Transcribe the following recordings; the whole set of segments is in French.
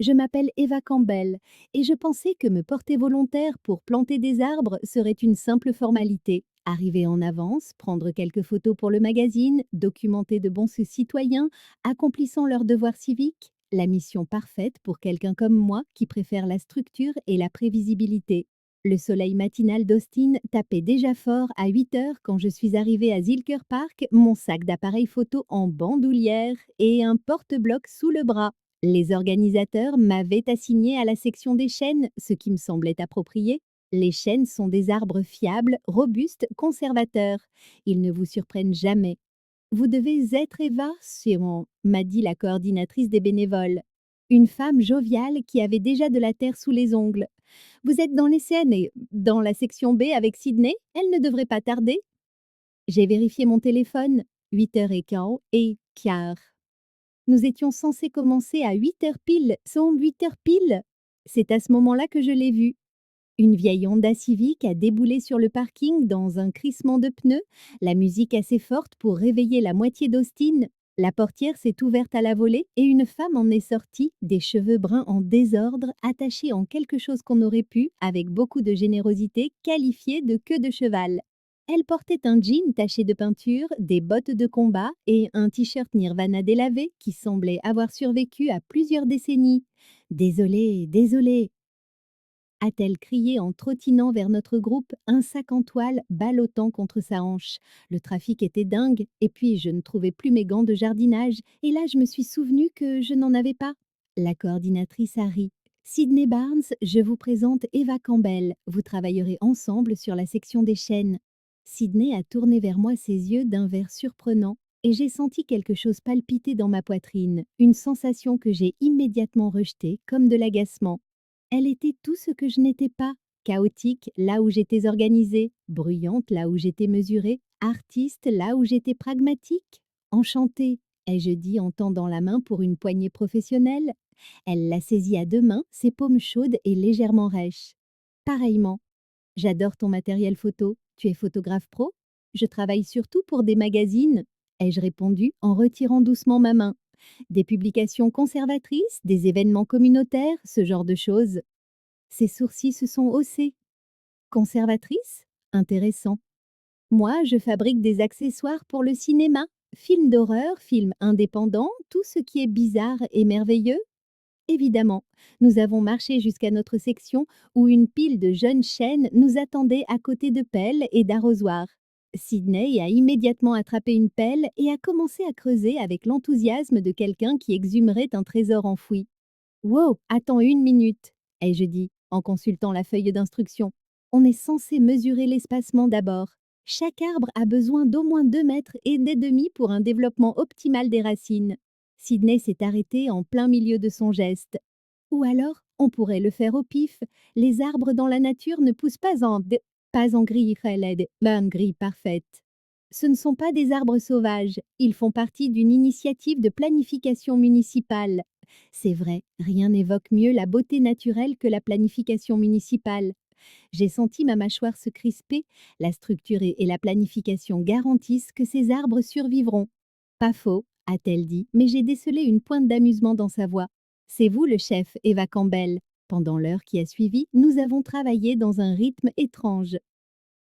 Je m'appelle Eva Campbell et je pensais que me porter volontaire pour planter des arbres serait une simple formalité. Arriver en avance, prendre quelques photos pour le magazine, documenter de bons citoyens, accomplissant leurs devoirs civiques. La mission parfaite pour quelqu'un comme moi qui préfère la structure et la prévisibilité. Le soleil matinal d'Austin tapait déjà fort à 8 heures quand je suis arrivée à Zilker Park, mon sac d'appareil photo en bandoulière et un porte-bloc sous le bras. Les organisateurs m'avaient assigné à la section des chênes, ce qui me semblait approprié. Les chênes sont des arbres fiables, robustes, conservateurs. Ils ne vous surprennent jamais. Vous devez être Eva Sion, m'a dit la coordinatrice des bénévoles. Une femme joviale qui avait déjà de la terre sous les ongles. Vous êtes dans les scènes et dans la section B avec Sydney? Elle ne devrait pas tarder. J'ai vérifié mon téléphone. 8h15 et quart. Nous étions censés commencer à 8 heures pile, sans 8 heures pile. C'est à ce moment-là que je l'ai vue. Une vieille Honda Civic a déboulé sur le parking dans un crissement de pneus, la musique assez forte pour réveiller la moitié d'Austin. La portière s'est ouverte à la volée et une femme en est sortie, des cheveux bruns en désordre, attachés en quelque chose qu'on aurait pu, avec beaucoup de générosité, qualifier de queue de cheval. Elle portait un jean taché de peinture, des bottes de combat et un t-shirt Nirvana délavé qui semblait avoir survécu à plusieurs décennies. Désolée, désolée, a-t-elle crié en trottinant vers notre groupe, un sac en toile ballottant contre sa hanche. Le trafic était dingue, et puis je ne trouvais plus mes gants de jardinage, et là je me suis souvenu que je n'en avais pas. La coordinatrice a ri. Sydney Barnes, je vous présente Eva Campbell. Vous travaillerez ensemble sur la section des chênes. Sydney a tourné vers moi ses yeux d'un vert surprenant, et j'ai senti quelque chose palpiter dans ma poitrine, une sensation que j'ai immédiatement rejetée comme de l'agacement. Elle était tout ce que je n'étais pas, chaotique là où j'étais organisée, bruyante là où j'étais mesurée, artiste là où j'étais pragmatique. Enchantée, ai-je dit en tendant la main pour une poignée professionnelle. Elle l'a saisie à deux mains, ses paumes chaudes et légèrement rêches. Pareillement, j'adore ton matériel photo. Tu es photographe pro? Je travaille surtout pour des magazines, ai-je répondu en retirant doucement ma main. Des publications conservatrices, des événements communautaires, ce genre de choses. Ses sourcils se sont haussés. Conservatrice? Intéressant. Moi, je fabrique des accessoires pour le cinéma. Films d'horreur, films indépendants, tout ce qui est bizarre et merveilleux. Évidemment, nous avons marché jusqu'à notre section où une pile de jeunes chênes nous attendait à côté de pelles et d'arrosoirs. Sydney a immédiatement attrapé une pelle et a commencé à creuser avec l'enthousiasme de quelqu'un qui exhumerait un trésor enfoui. Wow, attends une minute, ai-je dit, en consultant la feuille d'instruction. On est censé mesurer l'espacement d'abord. Chaque arbre a besoin d'au moins 2 mètres et des demi pour un développement optimal des racines. Sydney s'est arrêtée en plein milieu de son geste. Ou alors, on pourrait le faire au pif. Les arbres dans la nature ne poussent pas en grille Khaled, en grille parfaite. Ce ne sont pas des arbres sauvages. Ils font partie d'une initiative de planification municipale. C'est vrai, rien n'évoque mieux la beauté naturelle que la planification municipale. J'ai senti ma mâchoire se crisper, la structure et la planification garantissent que ces arbres survivront. Pas faux, a-t-elle dit, mais j'ai décelé une pointe d'amusement dans sa voix. C'est vous le chef, Eva Campbell. Pendant l'heure qui a suivi, nous avons travaillé dans un rythme étrange.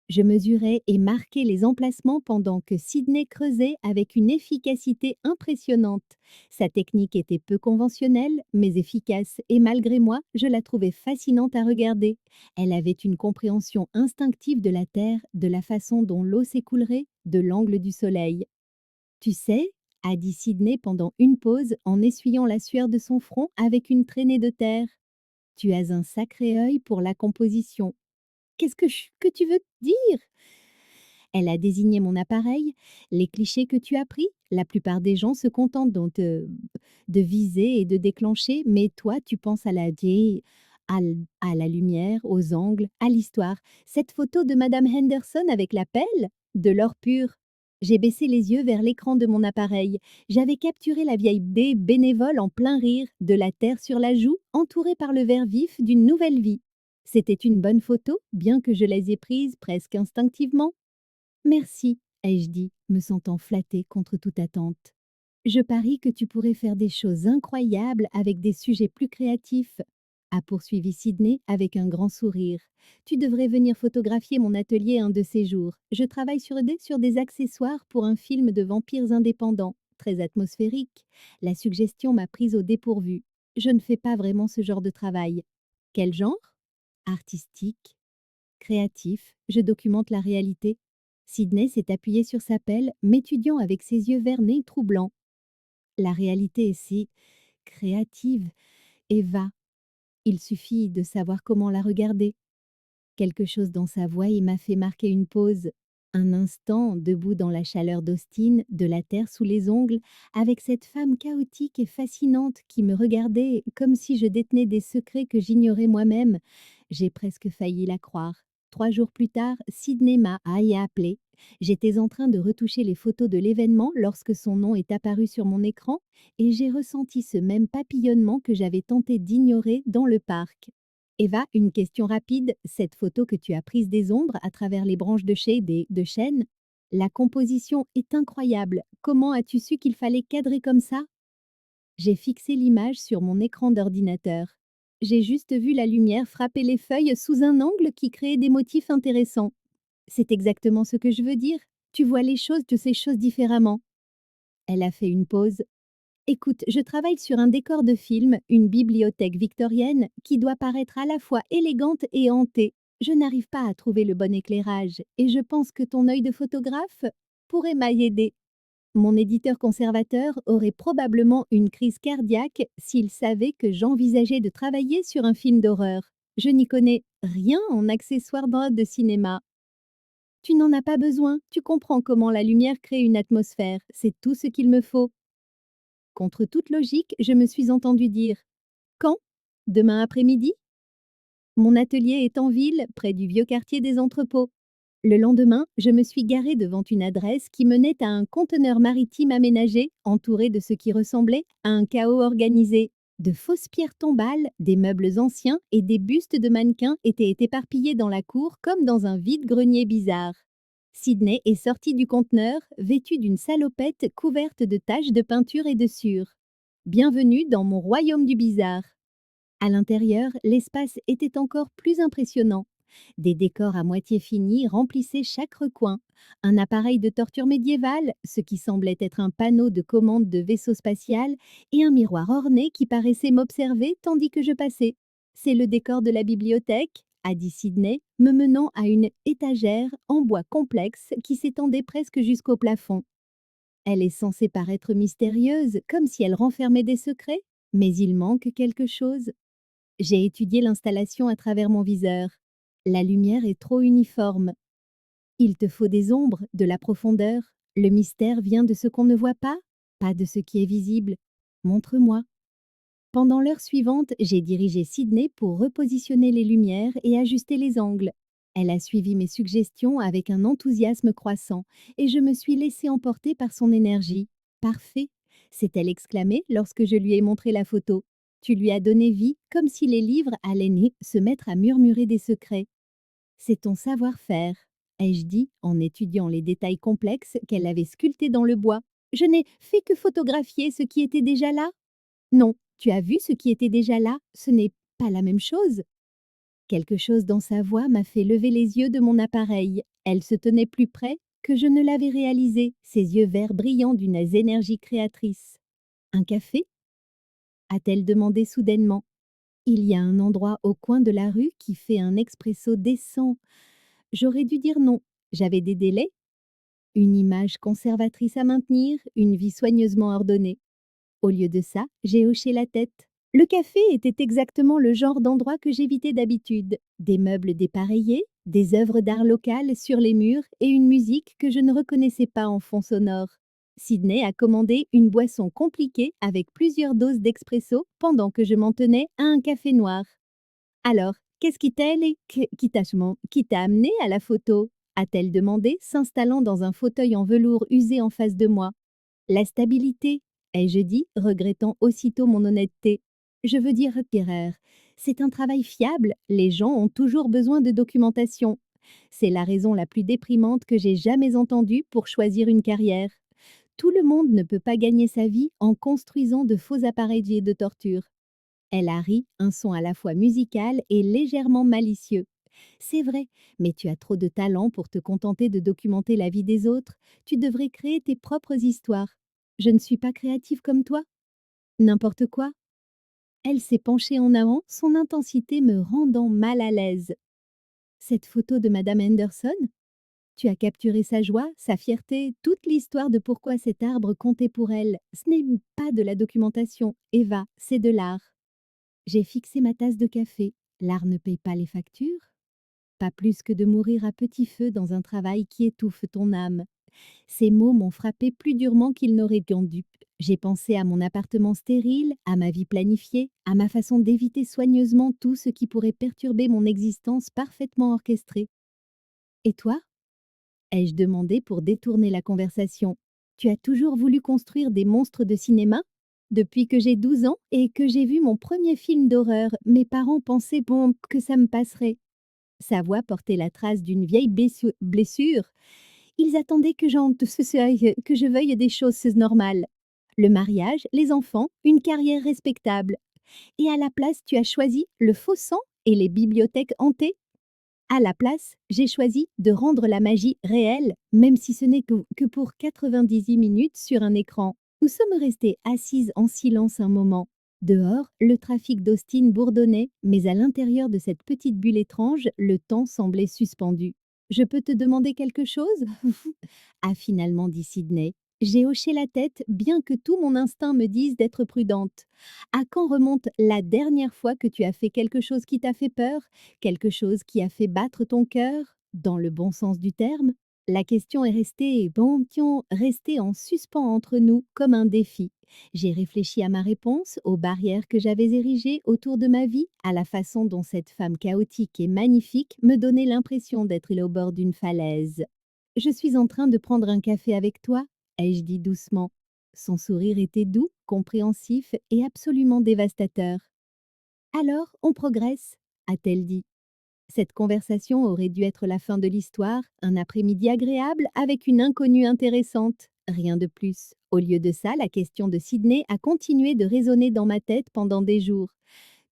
Je mesurais et marquais les emplacements pendant que Sydney creusait avec une efficacité impressionnante. Sa technique était peu conventionnelle, mais efficace, et malgré moi, je la trouvais fascinante à regarder. Elle avait une compréhension instinctive de la Terre, de la façon dont l'eau s'écoulerait, de l'angle du soleil. Tu sais, a dit Sydney pendant une pause en essuyant la sueur de son front avec une traînée de terre. Tu as un sacré œil pour la composition. Que tu veux dire? Elle a désigné mon appareil. Les clichés que tu as pris, la plupart des gens se contentent donc de viser et de déclencher, mais toi, tu penses à la vie, à la lumière, aux angles, à l'histoire. Cette photo de Madame Henderson avec la pelle, de l'or pur. J'ai baissé les yeux vers l'écran de mon appareil. J'avais capturé la vieille baie bénévole en plein rire, de la terre sur la joue, entourée par le vert vif d'une nouvelle vie. C'était une bonne photo, bien que je les ai prises presque instinctivement. Merci, ai-je dit, me sentant flattée contre toute attente. Je parie que tu pourrais faire des choses incroyables avec des sujets plus créatifs, a poursuivi Sydney avec un grand sourire. Tu devrais venir photographier mon atelier un de ces jours. Je travaille sur des accessoires pour un film de vampires indépendants, très atmosphérique. La suggestion m'a prise au dépourvu. Je ne fais pas vraiment ce genre de travail. Quel genre? Artistique, créatif, je documente la réalité. Sydney s'est appuyé sur sa pelle, m'étudiant avec ses yeux vernés troublants. La réalité est si créative et va. Il suffit de savoir comment la regarder. Quelque chose dans sa voix y m'a fait marquer une pause. Un instant, debout dans la chaleur d'Austin, de la terre sous les ongles, avec cette femme chaotique et fascinante qui me regardait comme si je détenais des secrets que j'ignorais moi-même. J'ai presque failli la croire. 3 jours plus tard, Sydney m'a appelé. J'étais en train de retoucher les photos de l'événement lorsque son nom est apparu sur mon écran et j'ai ressenti ce même papillonnement que j'avais tenté d'ignorer dans le parc. Eva, une question rapide. Cette photo que tu as prise des ombres à travers les branches de shade et de chêne, la composition est incroyable. Comment as-tu su qu'il fallait cadrer comme ça? J'ai fixé l'image sur mon écran d'ordinateur. J'ai juste vu la lumière frapper les feuilles sous un angle qui créait des motifs intéressants. C'est exactement ce que je veux dire. Tu vois les choses de ces choses différemment. Elle a fait une pause. Écoute, je travaille sur un décor de film, une bibliothèque victorienne, qui doit paraître à la fois élégante et hantée. Je n'arrive pas à trouver le bon éclairage, et je pense que ton œil de photographe pourrait m'aider. Mon éditeur conservateur aurait probablement une crise cardiaque s'il savait que j'envisageais de travailler sur un film d'horreur. Je n'y connais rien en accessoires de cinéma. Tu n'en as pas besoin, tu comprends comment la lumière crée une atmosphère, c'est tout ce qu'il me faut. Contre toute logique, je me suis entendue dire: «Quand? Demain après-midi?» Mon atelier est en ville, près du vieux quartier des entrepôts. Le lendemain, je me suis garée devant une adresse qui menait à un conteneur maritime aménagé, entouré de ce qui ressemblait à un chaos organisé. De fausses pierres tombales, des meubles anciens et des bustes de mannequins étaient éparpillés dans la cour comme dans un vide-grenier bizarre. Sydney est sortie du conteneur, vêtue d'une salopette couverte de taches de peinture et de sueur. Bienvenue dans mon royaume du bizarre. À l'intérieur, l'espace était encore plus impressionnant. Des décors à moitié finis remplissaient chaque recoin. Un appareil de torture médiévale, ce qui semblait être un panneau de commande de vaisseau spatial, et un miroir orné qui paraissait m'observer tandis que je passais. C'est le décor de la bibliothèque, a dit Sydney, me menant à une étagère en bois complexe qui s'étendait presque jusqu'au plafond. Elle est censée paraître mystérieuse, comme si elle renfermait des secrets, mais il manque quelque chose. J'ai étudié l'installation à travers mon viseur. La lumière est trop uniforme. Il te faut des ombres, de la profondeur. Le mystère vient de ce qu'on ne voit pas de ce qui est visible. Montre-moi. Pendant l'heure suivante, j'ai dirigé Sydney pour repositionner les lumières et ajuster les angles. Elle a suivi mes suggestions avec un enthousiasme croissant et je me suis laissée emporter par son énergie. Parfait, s'est-elle exclamée lorsque je lui ai montré la photo. Tu lui as donné vie comme si les livres allaient se mettre à murmurer des secrets. C'est ton savoir-faire, ai-je dit en étudiant les détails complexes qu'elle avait sculptés dans le bois. Je n'ai fait que photographier ce qui était déjà là. Non, tu as vu ce qui était déjà là, ce n'est pas la même chose. Quelque chose dans sa voix m'a fait lever les yeux de mon appareil. Elle se tenait plus près que je ne l'avais réalisé, ses yeux verts brillants d'une énergie créatrice. Un café? A-t-elle demandé soudainement. Il y a un endroit au coin de la rue qui fait un expresso décent. J'aurais dû dire non. J'avais des délais. Une image conservatrice à maintenir, une vie soigneusement ordonnée. Au lieu de ça, j'ai hoché la tête. Le café était exactement le genre d'endroit que j'évitais d'habitude. Des meubles dépareillés, des œuvres d'art locales sur les murs et une musique que je ne reconnaissais pas en fond sonore. Sydney a commandé une boisson compliquée avec plusieurs doses d'expresso pendant que je m'en tenais à un café noir. Alors, qu'est-ce qui t'a amené à la photo? A-t-elle demandé, s'installant dans un fauteuil en velours usé en face de moi. La stabilité, ai-je dit, regrettant aussitôt mon honnêteté. Je veux dire, Pierre, c'est un travail fiable, les gens ont toujours besoin de documentation. C'est la raison la plus déprimante que j'ai jamais entendue pour choisir une carrière. Tout le monde ne peut pas gagner sa vie en construisant de faux appareils de torture. Elle a ri, un son à la fois musical et légèrement malicieux. C'est vrai, mais tu as trop de talent pour te contenter de documenter la vie des autres. Tu devrais créer tes propres histoires. Je ne suis pas créative comme toi. N'importe quoi. Elle s'est penchée en avant, son intensité me rendant mal à l'aise. Cette photo de Madame Henderson? Tu as capturé sa joie, sa fierté, toute l'histoire de pourquoi cet arbre comptait pour elle. Ce n'est pas de la documentation, Eva, c'est de l'art. J'ai fixé ma tasse de café. L'art ne paye pas les factures. Pas plus que de mourir à petit feu dans un travail qui étouffe ton âme. Ces mots m'ont frappé plus durement qu'ils n'auraient dû. J'ai pensé à mon appartement stérile, à ma vie planifiée, à ma façon d'éviter soigneusement tout ce qui pourrait perturber mon existence parfaitement orchestrée. Et toi? Ai-je demandé pour détourner la conversation. Tu as toujours voulu construire des monstres de cinéma? Depuis que j'ai 12 ans et que j'ai vu mon premier film d'horreur, mes parents pensaient bon que ça me passerait. Sa voix portait la trace d'une vieille blessure. Ils attendaient que je veuille des choses normales. Le mariage, les enfants, une carrière respectable. Et à la place, tu as choisi le faux sang et les bibliothèques hantées. À la place, j'ai choisi de rendre la magie réelle, même si ce n'est que pour 90 minutes sur un écran. Nous sommes restés assises en silence un moment. Dehors, le trafic d'Austin bourdonnait, mais à l'intérieur de cette petite bulle étrange, le temps semblait suspendu. Je peux te demander quelque chose? A finalement dit Sydney. J'ai hoché la tête, bien que tout mon instinct me dise d'être prudente. À quand remonte la dernière fois que tu as fait quelque chose qui t'a fait peur? Quelque chose qui a fait battre ton cœur? Dans le bon sens du terme? La question est restée en suspens entre nous comme un défi. J'ai réfléchi à ma réponse, aux barrières que j'avais érigées autour de ma vie, à la façon dont cette femme chaotique et magnifique me donnait l'impression d'être au bord d'une falaise. Je suis en train de prendre un café avec toi, ai-je dit doucement. Son sourire était doux, compréhensif et absolument dévastateur. Alors, on progresse, a-t-elle dit. Cette conversation aurait dû être la fin de l'histoire, un après-midi agréable avec une inconnue intéressante. Rien de plus. Au lieu de ça, la question de Sydney a continué de résonner dans ma tête pendant des jours.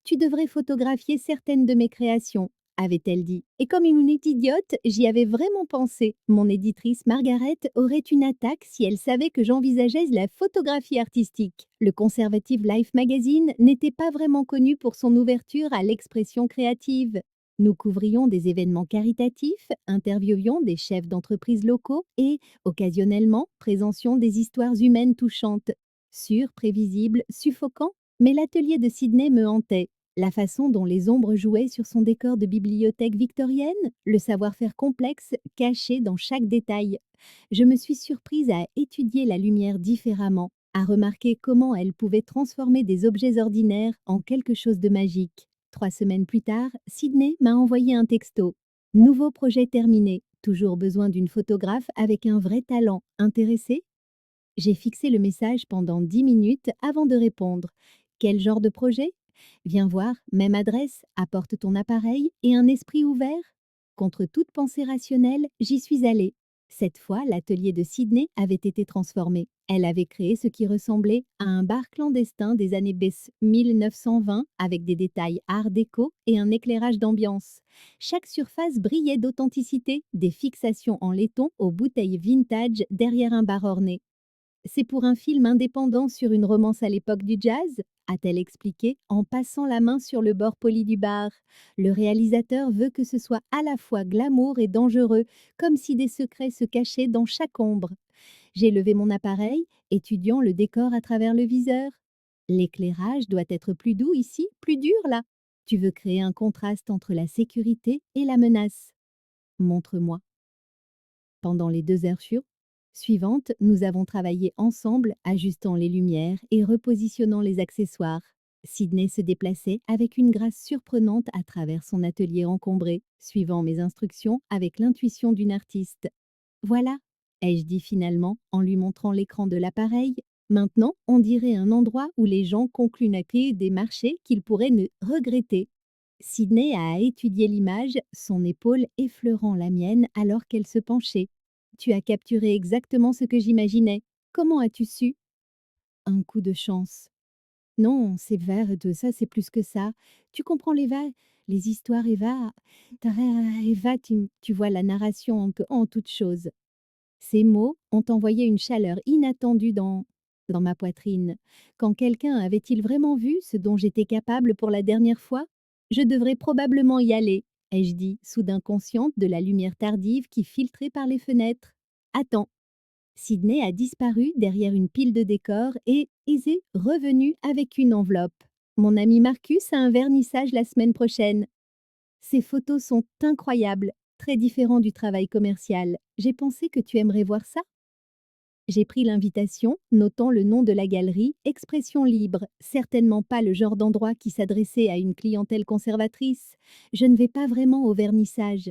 Tu devrais photographier certaines de mes créations, avait-elle dit. Et comme une idiote, j'y avais vraiment pensé. Mon éditrice Margaret aurait une attaque si elle savait que j'envisageais la photographie artistique. Le Conservative Life Magazine n'était pas vraiment connu pour son ouverture à l'expression créative. Nous couvrions des événements caritatifs, interviewions des chefs d'entreprise locaux et, occasionnellement, présentions des histoires humaines touchantes. Sûrs, prévisibles, suffocants, mais l'atelier de Sydney me hantait. La façon dont les ombres jouaient sur son décor de bibliothèque victorienne, le savoir-faire complexe caché dans chaque détail. Je me suis surprise à étudier la lumière différemment, à remarquer comment elle pouvait transformer des objets ordinaires en quelque chose de magique. 3 semaines plus tard, Sydney m'a envoyé un texto. Nouveau projet terminé. Toujours besoin d'une photographe avec un vrai talent. Intéressé? J'ai fixé le message pendant 10 minutes avant de répondre. Quel genre de projet? Viens voir, même adresse, apporte ton appareil et un esprit ouvert. Contre toute pensée rationnelle, j'y suis allée. Cette fois, l'atelier de Sydney avait été transformé. Elle avait créé ce qui ressemblait à un bar clandestin des années 1920 avec des détails art déco et un éclairage d'ambiance. Chaque surface brillait d'authenticité, des fixations en laiton aux bouteilles vintage derrière un bar orné. C'est pour un film indépendant sur une romance à l'époque du jazz, a-t-elle expliqué en passant la main sur le bord poli du bar. Le réalisateur veut que ce soit à la fois glamour et dangereux, comme si des secrets se cachaient dans chaque ombre. J'ai levé mon appareil, étudiant le décor à travers le viseur. L'éclairage doit être plus doux ici, plus dur là. Tu veux créer un contraste entre la sécurité et la menace. Montre-moi. Pendant les 2 heures suivantes, nous avons travaillé ensemble, ajustant les lumières et repositionnant les accessoires. Sydney se déplaçait avec une grâce surprenante à travers son atelier encombré, suivant mes instructions avec l'intuition d'une artiste. Voilà, ai-je dit finalement en lui montrant l'écran de l'appareil. Maintenant, on dirait un endroit où les gens concluent des marchés qu'ils pourraient ne regretter. Sydney a étudié l'image, son épaule effleurant la mienne alors qu'elle se penchait. Tu as capturé exactement ce que j'imaginais. Comment as-tu su? Un coup de chance. Non, c'est vert et tout ça, c'est plus que ça. Tu comprends les histoires, Eva? Eva, tu vois la narration en toute chose. Ces mots ont envoyé une chaleur inattendue dans ma poitrine. Quand quelqu'un avait-il vraiment vu ce dont j'étais capable pour la dernière fois? Je devrais probablement y aller, ai-je dit, soudain consciente de la lumière tardive qui filtrait par les fenêtres. Attends. Sydney a disparu derrière une pile de décors et est revenu avec une enveloppe. Mon ami Marcus a un vernissage la semaine prochaine. Ces photos sont incroyables, très différents du travail commercial. J'ai pensé que tu aimerais voir ça. J'ai pris l'invitation, notant le nom de la galerie, Expression libre, certainement pas le genre d'endroit qui s'adressait à une clientèle conservatrice. Je ne vais pas vraiment au vernissage.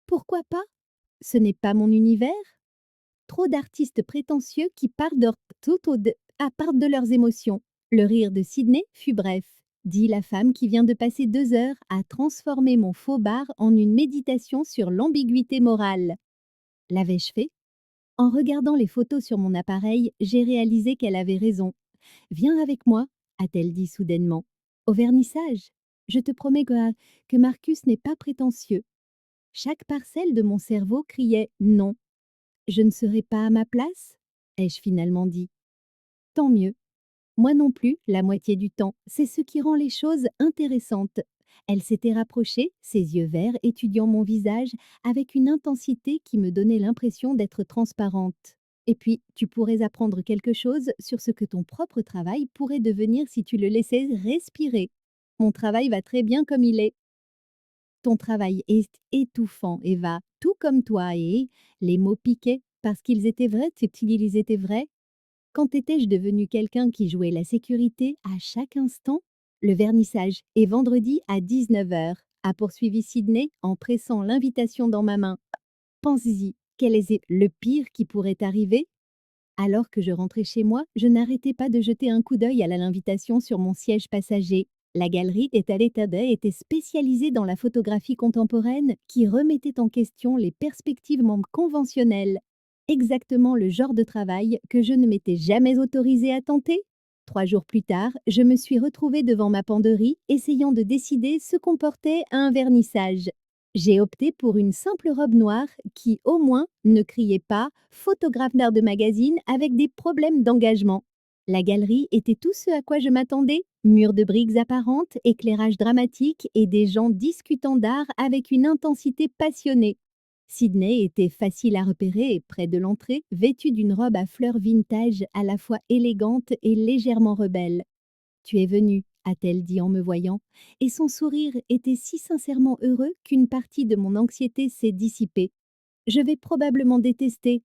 Pourquoi pas? Ce n'est pas mon univers. Trop d'artistes prétentieux qui partent de leurs émotions. Le rire de Sydney fut bref, dit la femme qui vient de passer 2 heures à transformer mon faux bar en une méditation sur l'ambiguïté morale. L'avais-je fait? En regardant les photos sur mon appareil, j'ai réalisé qu'elle avait raison. Viens avec moi, a-t-elle dit soudainement. Au vernissage. Je te promets que Marcus n'est pas prétentieux. Chaque parcelle de mon cerveau criait non. Je ne serai pas à ma place? Ai-je finalement dit. Tant mieux. Moi non plus, la moitié du temps. C'est ce qui rend les choses intéressantes. Elle s'était rapprochée, ses yeux verts étudiant mon visage avec une intensité qui me donnait l'impression d'être transparente. Et puis, tu pourrais apprendre quelque chose sur ce que ton propre travail pourrait devenir si tu le laissais respirer. Mon travail va très bien comme il est. Ton travail est étouffant, Eva, tout comme toi, et les mots piquaient parce qu'ils étaient vrais, ils étaient vrais. Quand étais-je devenue quelqu'un qui jouait la sécurité à chaque instant? Le vernissage est vendredi à 19 heures, a poursuivi Sydney en pressant l'invitation dans ma main. Pense-y, quel est le pire qui pourrait arriver? Alors que je rentrais chez moi, je n'arrêtais pas de jeter un coup d'œil à l'invitation sur mon siège passager. La galerie des Taletadeh était spécialisée dans la photographie contemporaine qui remettait en question les perspectives conventionnelles. Exactement le genre de travail que je ne m'étais jamais autorisée à tenter. 3 jours plus tard, je me suis retrouvée devant ma penderie, essayant de décider ce qu'on portait à un vernissage. J'ai opté pour une simple robe noire qui, au moins, ne criait pas photographe d'art de magazine avec des problèmes d'engagement. La galerie était tout ce à quoi je m'attendais. Murs de briques apparentes, éclairage dramatique et des gens discutant d'art avec une intensité passionnée. Sydney était facile à repérer près de l'entrée, vêtue d'une robe à fleurs vintage à la fois élégante et légèrement rebelle. Tu es venu, a-t-elle dit en me voyant, et son sourire était si sincèrement heureux qu'une partie de mon anxiété s'est dissipée. Je vais probablement détester.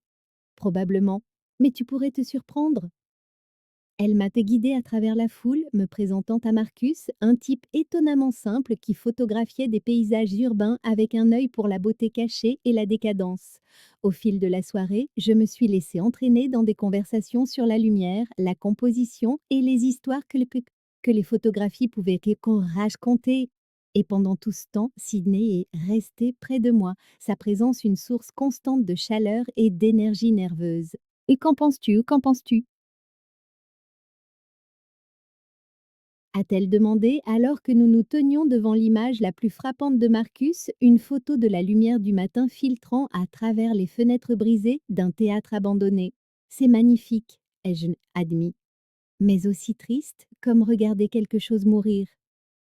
Probablement. Mais tu pourrais te surprendre. Elle m'a guidée à travers la foule, me présentant à Marcus, un type étonnamment simple qui photographiait des paysages urbains avec un œil pour la beauté cachée et la décadence. Au fil de la soirée, je me suis laissée entraîner dans des conversations sur la lumière, la composition et les histoires que les photographies pouvaient raconter. Et pendant tout ce temps, Sydney est resté près de moi, sa présence une source constante de chaleur et d'énergie nerveuse. Et qu'en penses-tu? Qu'en penses-tu? A-t-elle demandé alors que nous nous tenions devant l'image la plus frappante de Marcus, une photo de la lumière du matin filtrant à travers les fenêtres brisées d'un théâtre abandonné. C'est magnifique, ai-je admis, mais aussi triste comme regarder quelque chose mourir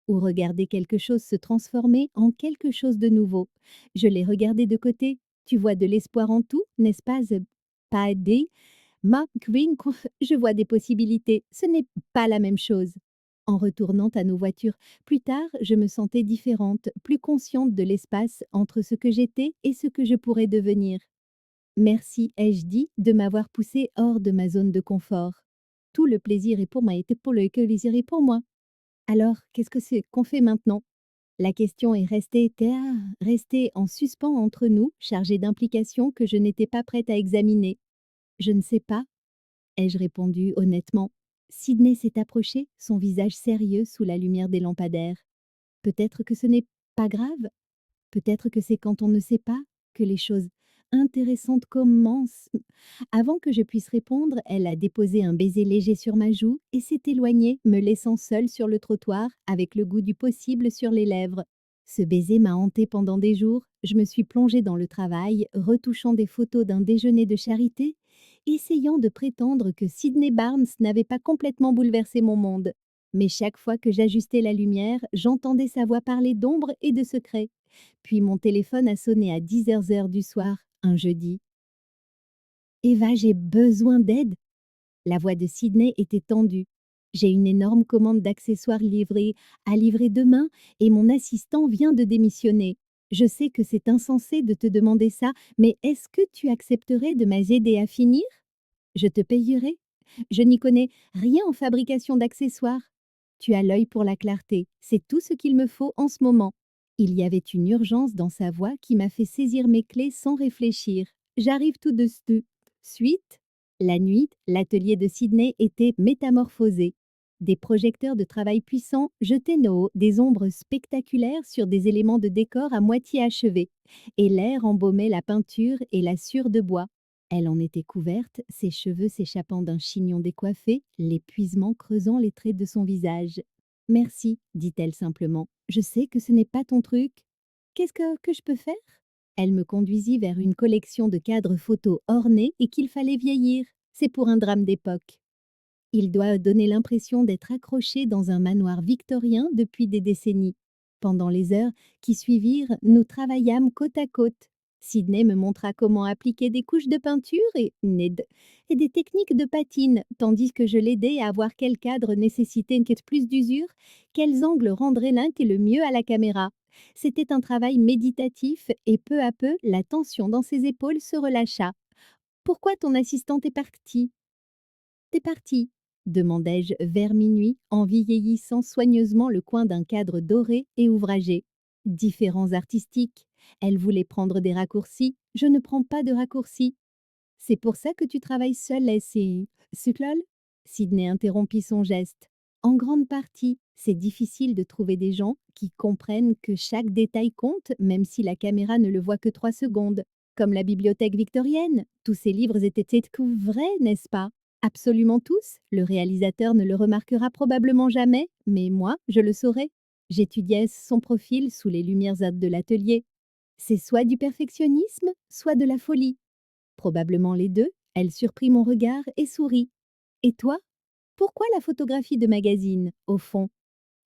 ou regarder quelque chose se transformer en quelque chose de nouveau. Je l'ai regardé de côté. Tu vois de l'espoir en tout, n'est-ce pas? Pas des Mark Green, je vois des possibilités. Ce n'est pas la même chose. En retournant à nos voitures, plus tard, je me sentais différente, plus consciente de l'espace entre ce que j'étais et ce que je pourrais devenir. Merci, ai-je dit, de m'avoir poussée hors de ma zone de confort. Tout le plaisir est pour moi, et pour le plaisir est pour moi. Alors, qu'est-ce que c'est qu'on fait maintenant? La question est restée en suspens entre nous, chargée d'implications que je n'étais pas prête à examiner. Je ne sais pas, ai-je répondu honnêtement. Sydney s'est approchée, son visage sérieux sous la lumière des lampadaires. Peut-être que ce n'est pas grave. Peut-être que c'est quand on ne sait pas que les choses Intéressante commence. Avant que je puisse répondre, elle a déposé un baiser léger sur ma joue et s'est éloignée, me laissant seule sur le trottoir, avec le goût du possible sur les lèvres. Ce baiser m'a hantée pendant des jours. Je me suis plongée dans le travail, retouchant des photos d'un déjeuner de charité, essayant de prétendre que Sydney Barnes n'avait pas complètement bouleversé mon monde. Mais chaque fois que j'ajustais la lumière, j'entendais sa voix parler d'ombre et de secrets. Puis mon téléphone a sonné à 10h du soir, un jeudi. Eva, j'ai besoin d'aide. La voix de Sydney était tendue. J'ai une énorme commande d'accessoires livrés à livrer demain et mon assistant vient de démissionner. Je sais que c'est insensé de te demander ça, mais est-ce que tu accepterais de m'aider à finir? Je te payerai. Je n'y connais rien en fabrication d'accessoires. Tu as l'œil pour la clarté, c'est tout ce qu'il me faut en ce moment. Il y avait une urgence dans sa voix qui m'a fait saisir mes clés sans réfléchir. J'arrive tout de suite. La nuit, l'atelier de Sydney était métamorphosé. Des projecteurs de travail puissants jetaient des ombres spectaculaires sur des éléments de décor à moitié achevés, et l'air embaumait la peinture et la sciure de bois. Elle en était couverte, ses cheveux s'échappant d'un chignon décoiffé, l'épuisement creusant les traits de son visage. Merci, dit-elle simplement. Je sais que ce n'est pas ton truc. Qu'est-ce que je peux faire? Elle me conduisit vers une collection de cadres photos ornés et qu'il fallait vieillir. C'est pour un drame d'époque. Il doit donner l'impression d'être accroché dans un manoir victorien depuis des décennies. Pendant les heures qui suivirent, nous travaillâmes côte à côte. Sydney me montra comment appliquer des couches de peinture et des techniques de patine, tandis que je l'aidais à voir quel cadre nécessitait plus d'usure, quels angles rendraient le mieux à la caméra. C'était un travail méditatif et peu à peu, la tension dans ses épaules se relâcha. Pourquoi ton assistante est partie? T'es partie? Demandai-je vers minuit en vieillissant soigneusement le coin d'un cadre doré et ouvragé. Différents artistiques. Elle voulait prendre des raccourcis. Je ne prends pas de raccourcis. C'est pour ça que tu travailles seule, Sutlol? Sydney interrompit son geste. En grande partie, c'est difficile de trouver des gens qui comprennent que chaque détail compte, même si la caméra ne le voit que 3 secondes. Comme la bibliothèque victorienne, tous ces livres étaient vrais, n'est-ce pas? Absolument tous. Le réalisateur ne le remarquera probablement jamais, mais moi, je le saurai. J'étudiais son profil sous les lumières de l'atelier. C'est soit du perfectionnisme, soit de la folie. Probablement les deux. Elle surprit mon regard et sourit. Et toi? Pourquoi la photographie de magazine, au fond?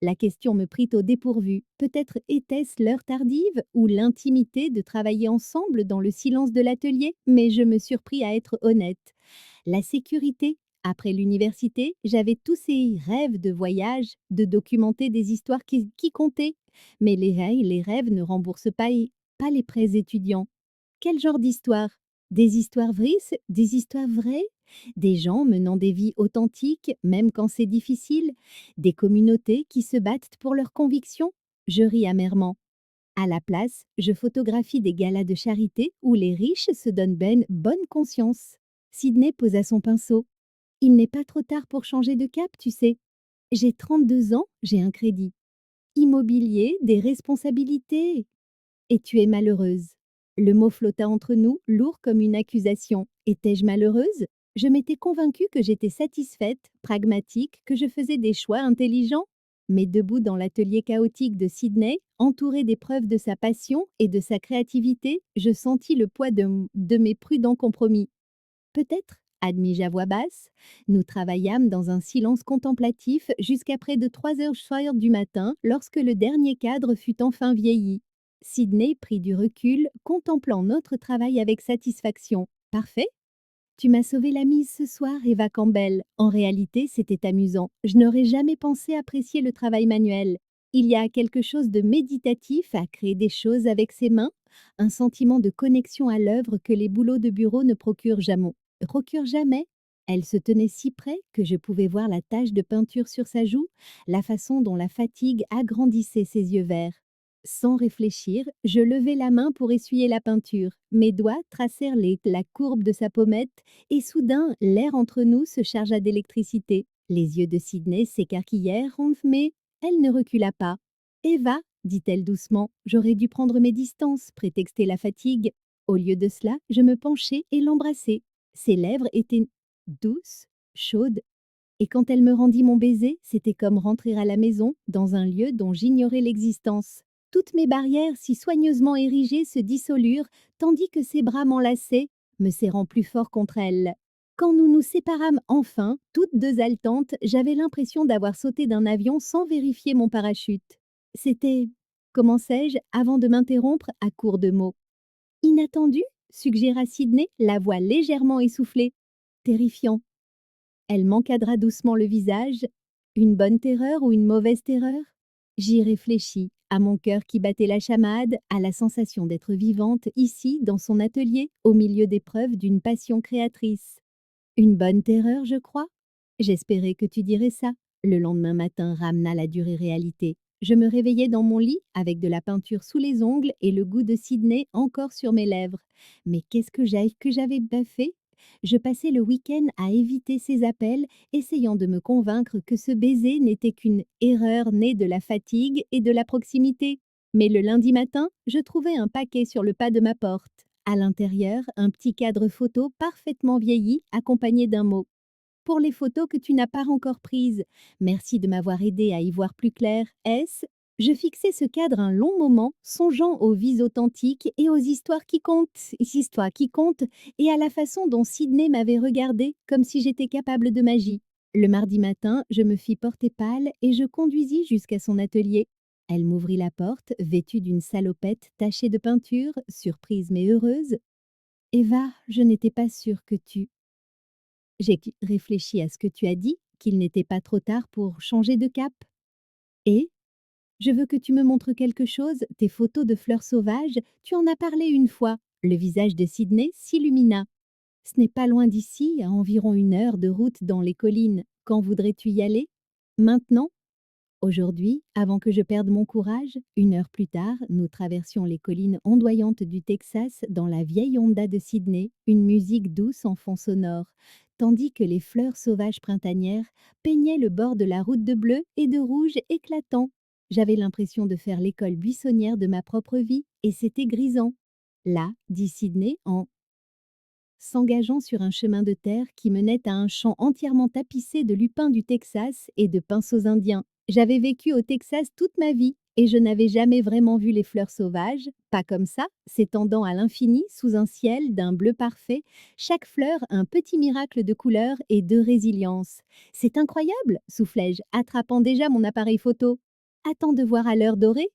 La question me prit au dépourvu. Peut-être était-ce l'heure tardive ou l'intimité de travailler ensemble dans le silence de l'atelier, mais je me surpris à être honnête. La sécurité. Après l'université, j'avais tous ces rêves de voyage, de documenter des histoires qui comptaient. Mais les rêves ne remboursent pas les prêts étudiants. Quel genre d'histoire? Des histoires vraies? Des histoires vraies? Des gens menant des vies authentiques, même quand c'est difficile? Des communautés qui se battent pour leurs convictions? Je ris amèrement. À la place, je photographie des galas de charité où les riches se donnent bonne conscience. Sydney posa son pinceau. Il n'est pas trop tard pour changer de cap, tu sais. J'ai 32 ans, j'ai un crédit. Immobilier, des responsabilités. Et tu es malheureuse. Le mot flotta entre nous, lourd comme une accusation. Étais-je malheureuse? Je m'étais convaincue que j'étais satisfaite, pragmatique, que je faisais des choix intelligents. Mais debout dans l'atelier chaotique de Sydney, entourée des preuves de sa passion et de sa créativité, je sentis le poids de mes prudents compromis. Peut-être, admis-je à voix basse, nous travaillâmes dans un silence contemplatif jusqu'à près de 3h du matin lorsque le dernier cadre fut enfin vieilli. Sydney prit du recul, contemplant notre travail avec satisfaction. Parfait. Tu m'as sauvé la mise ce soir, Eva Campbell. En réalité, c'était amusant. Je n'aurais jamais pensé apprécier le travail manuel. Il y a quelque chose de méditatif à créer des choses avec ses mains, un sentiment de connexion à l'œuvre que les boulots de bureau ne procurent jamais. Elle se tenait si près que je pouvais voir la tache de peinture sur sa joue, la façon dont la fatigue agrandissait ses yeux verts. Sans réfléchir, je levai la main pour essuyer la peinture. Mes doigts tracèrent la courbe de sa pommette et soudain, l'air entre nous se chargea d'électricité. Les yeux de Sydney s'écarquillèrent, mais elle ne recula pas. Eva, dit-elle doucement, j'aurais dû prendre mes distances, prétexter la fatigue. Au lieu de cela, je me penchai et l'embrassai. Ses lèvres étaient douces, chaudes, et quand elle me rendit mon baiser, c'était comme rentrer à la maison, dans un lieu dont j'ignorais l'existence. Toutes mes barrières si soigneusement érigées se dissolurent, tandis que ses bras m'enlaçaient, me serrant plus fort contre elle. Quand nous nous séparâmes enfin, toutes deux haletantes, j'avais l'impression d'avoir sauté d'un avion sans vérifier mon parachute. C'était, commençai-je, avant de m'interrompre à court de mots. Inattendu, suggéra Sydney, la voix légèrement essoufflée. Terrifiant. Elle m'encadra doucement le visage. Une bonne terreur ou une mauvaise terreur? J'y réfléchis, à mon cœur qui battait la chamade, à la sensation d'être vivante ici, dans son atelier, au milieu des preuves d'une passion créatrice. Une bonne terreur, je crois? J'espérais que tu dirais ça. Le lendemain matin ramena la dure réalité. Je me réveillai dans mon lit, avec de la peinture sous les ongles et le goût de Sydney encore sur mes lèvres. Mais qu'est-ce que j'avais bien fait? Je passais le week-end à éviter ses appels, essayant de me convaincre que ce baiser n'était qu'une erreur née de la fatigue et de la proximité. Mais le lundi matin, je trouvai un paquet sur le pas de ma porte. À l'intérieur, un petit cadre photo parfaitement vieilli, accompagné d'un mot. Pour les photos que tu n'as pas encore prises, merci de m'avoir aidé à y voir plus clair. S. Je fixai ce cadre un long moment, songeant aux vies authentiques et aux histoires qui comptent, et à la façon dont Sydney m'avait regardée, comme si j'étais capable de magie. Le mardi matin, je me fis porter pâle et je conduisis jusqu'à son atelier. Elle m'ouvrit la porte, vêtue d'une salopette tachée de peinture, surprise mais heureuse. Eva, je n'étais pas sûre que tu... Réfléchi à ce que tu as dit, qu'il n'était pas trop tard pour changer de cap. Et je veux que tu me montres quelque chose, tes photos de fleurs sauvages, tu en as parlé une fois. Le visage de Sydney s'illumina. Ce n'est pas loin d'ici, à environ 1 heure de route dans les collines. Quand voudrais-tu y aller? Maintenant? Aujourd'hui, avant que je perde mon courage, 1 heure plus tard, nous traversions les collines ondoyantes du Texas dans la vieille Honda de Sydney, une musique douce en fond sonore, tandis que les fleurs sauvages printanières peignaient le bord de la route de bleu et de rouge éclatants. J'avais l'impression de faire l'école buissonnière de ma propre vie, et c'était grisant. Là, dit Sydney en s'engageant sur un chemin de terre qui menait à un champ entièrement tapissé de lupins du Texas et de pinceaux indiens. J'avais vécu au Texas toute ma vie et je n'avais jamais vraiment vu les fleurs sauvages, pas comme ça, s'étendant à l'infini sous un ciel d'un bleu parfait, chaque fleur un petit miracle de couleur et de résilience. C'est incroyable, soufflai-je, attrapant déjà mon appareil photo. Attends de voir à l'heure dorée.